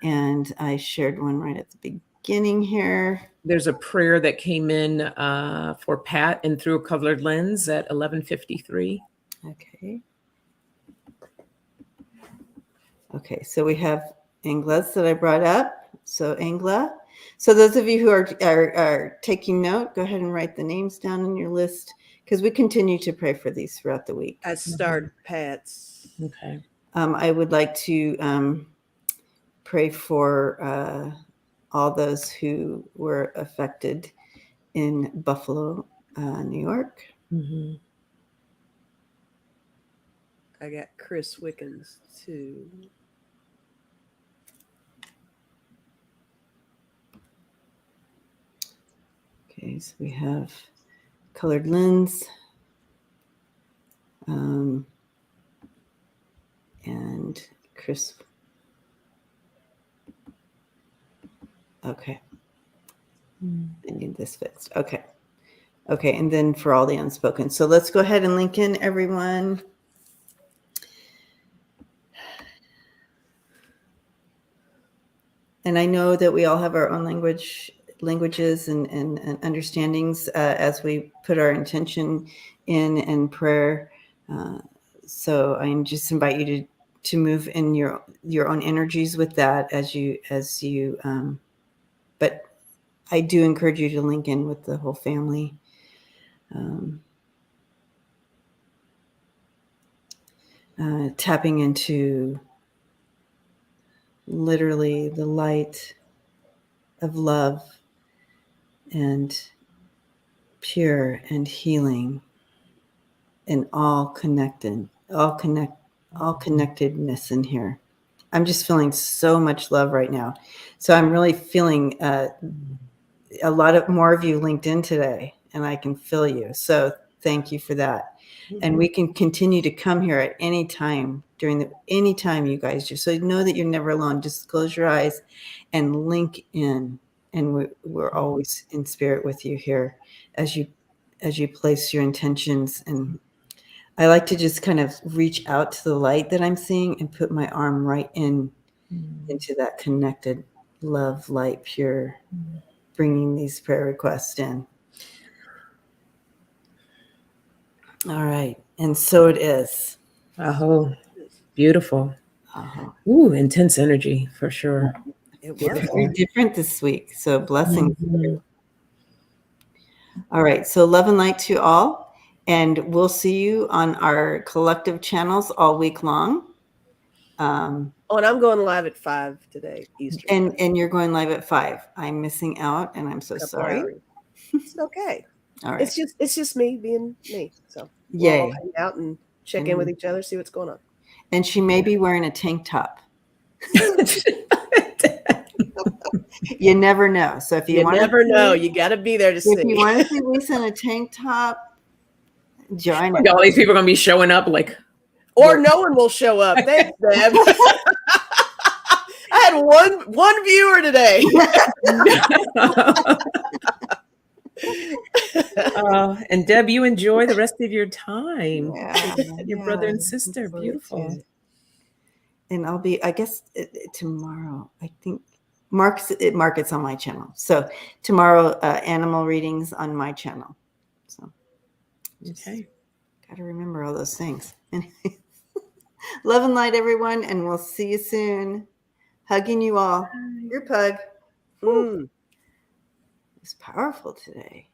And I shared one right at the beginning here. There's a prayer that came in for Pat and Through a Colored Lens at 11:53. Okay. Okay, so we have Angla's that I brought up. So Angla. So those of you who are taking note, go ahead and write the names down on your list, because we continue to pray for these throughout the week. I start Pat's. Okay. I would like to pray for all those who were affected in Buffalo, New York. Mm-hmm. I got Chris Wickens too. Okay, so we have Colored Lens. And Chris. Okay. I need this fixed. Okay. Okay, and then for all the unspoken. So let's go ahead and link in, everyone. And I know that we all have our own languages and understandings as we put our intention in and prayer. So I just invite you to move in your own energies with that as you but I do encourage you to link in with the whole family. Tapping into literally the light of love and pure and healing and all connectedness in here. I'm just feeling so much love right now. So I'm really feeling a lot of more of you linked in today, and I can feel you. So thank you for that. And we can continue to come here at any time any time you guys do. So know that you're never alone. Just close your eyes and link in, and we're always in spirit with you here as you place your intentions. And I like to just kind of reach out to the light that I'm seeing and put my arm right into that connected love, light, pure, bringing these prayer requests in. All right. And so it is. Oh, beautiful. Uh-huh. Ooh, intense energy for sure. It was. Beautiful. Very different this week. So blessings. All right. So love and light to all. And we'll see you on our collective channels all week long. And I'm going live at 5 today, Eastern. And you're going live at 5. I'm missing out, and I'm so Couple sorry. hours. It's okay. All right. It's just me being me. So Yay. we'll all hang out and check in with each other, see what's going on. And she may be wearing a tank top. You never know. So if you want never know, you got to be there to see. If you want to see Lisa in a tank top, join us. All these people are going to be showing up like. Or no one will show up. Thanks, Deb. I had one viewer today. And Deb, you enjoy the rest of your time. Yeah, your brother and sister. Beautiful. And I'll be, I guess, tomorrow, I think, Market's on my channel. So tomorrow, animal readings on my channel. So okay. Got to remember all those things. Anyway, love and light, everyone, and we'll see you soon. Hugging you all. Group hug. It was powerful today.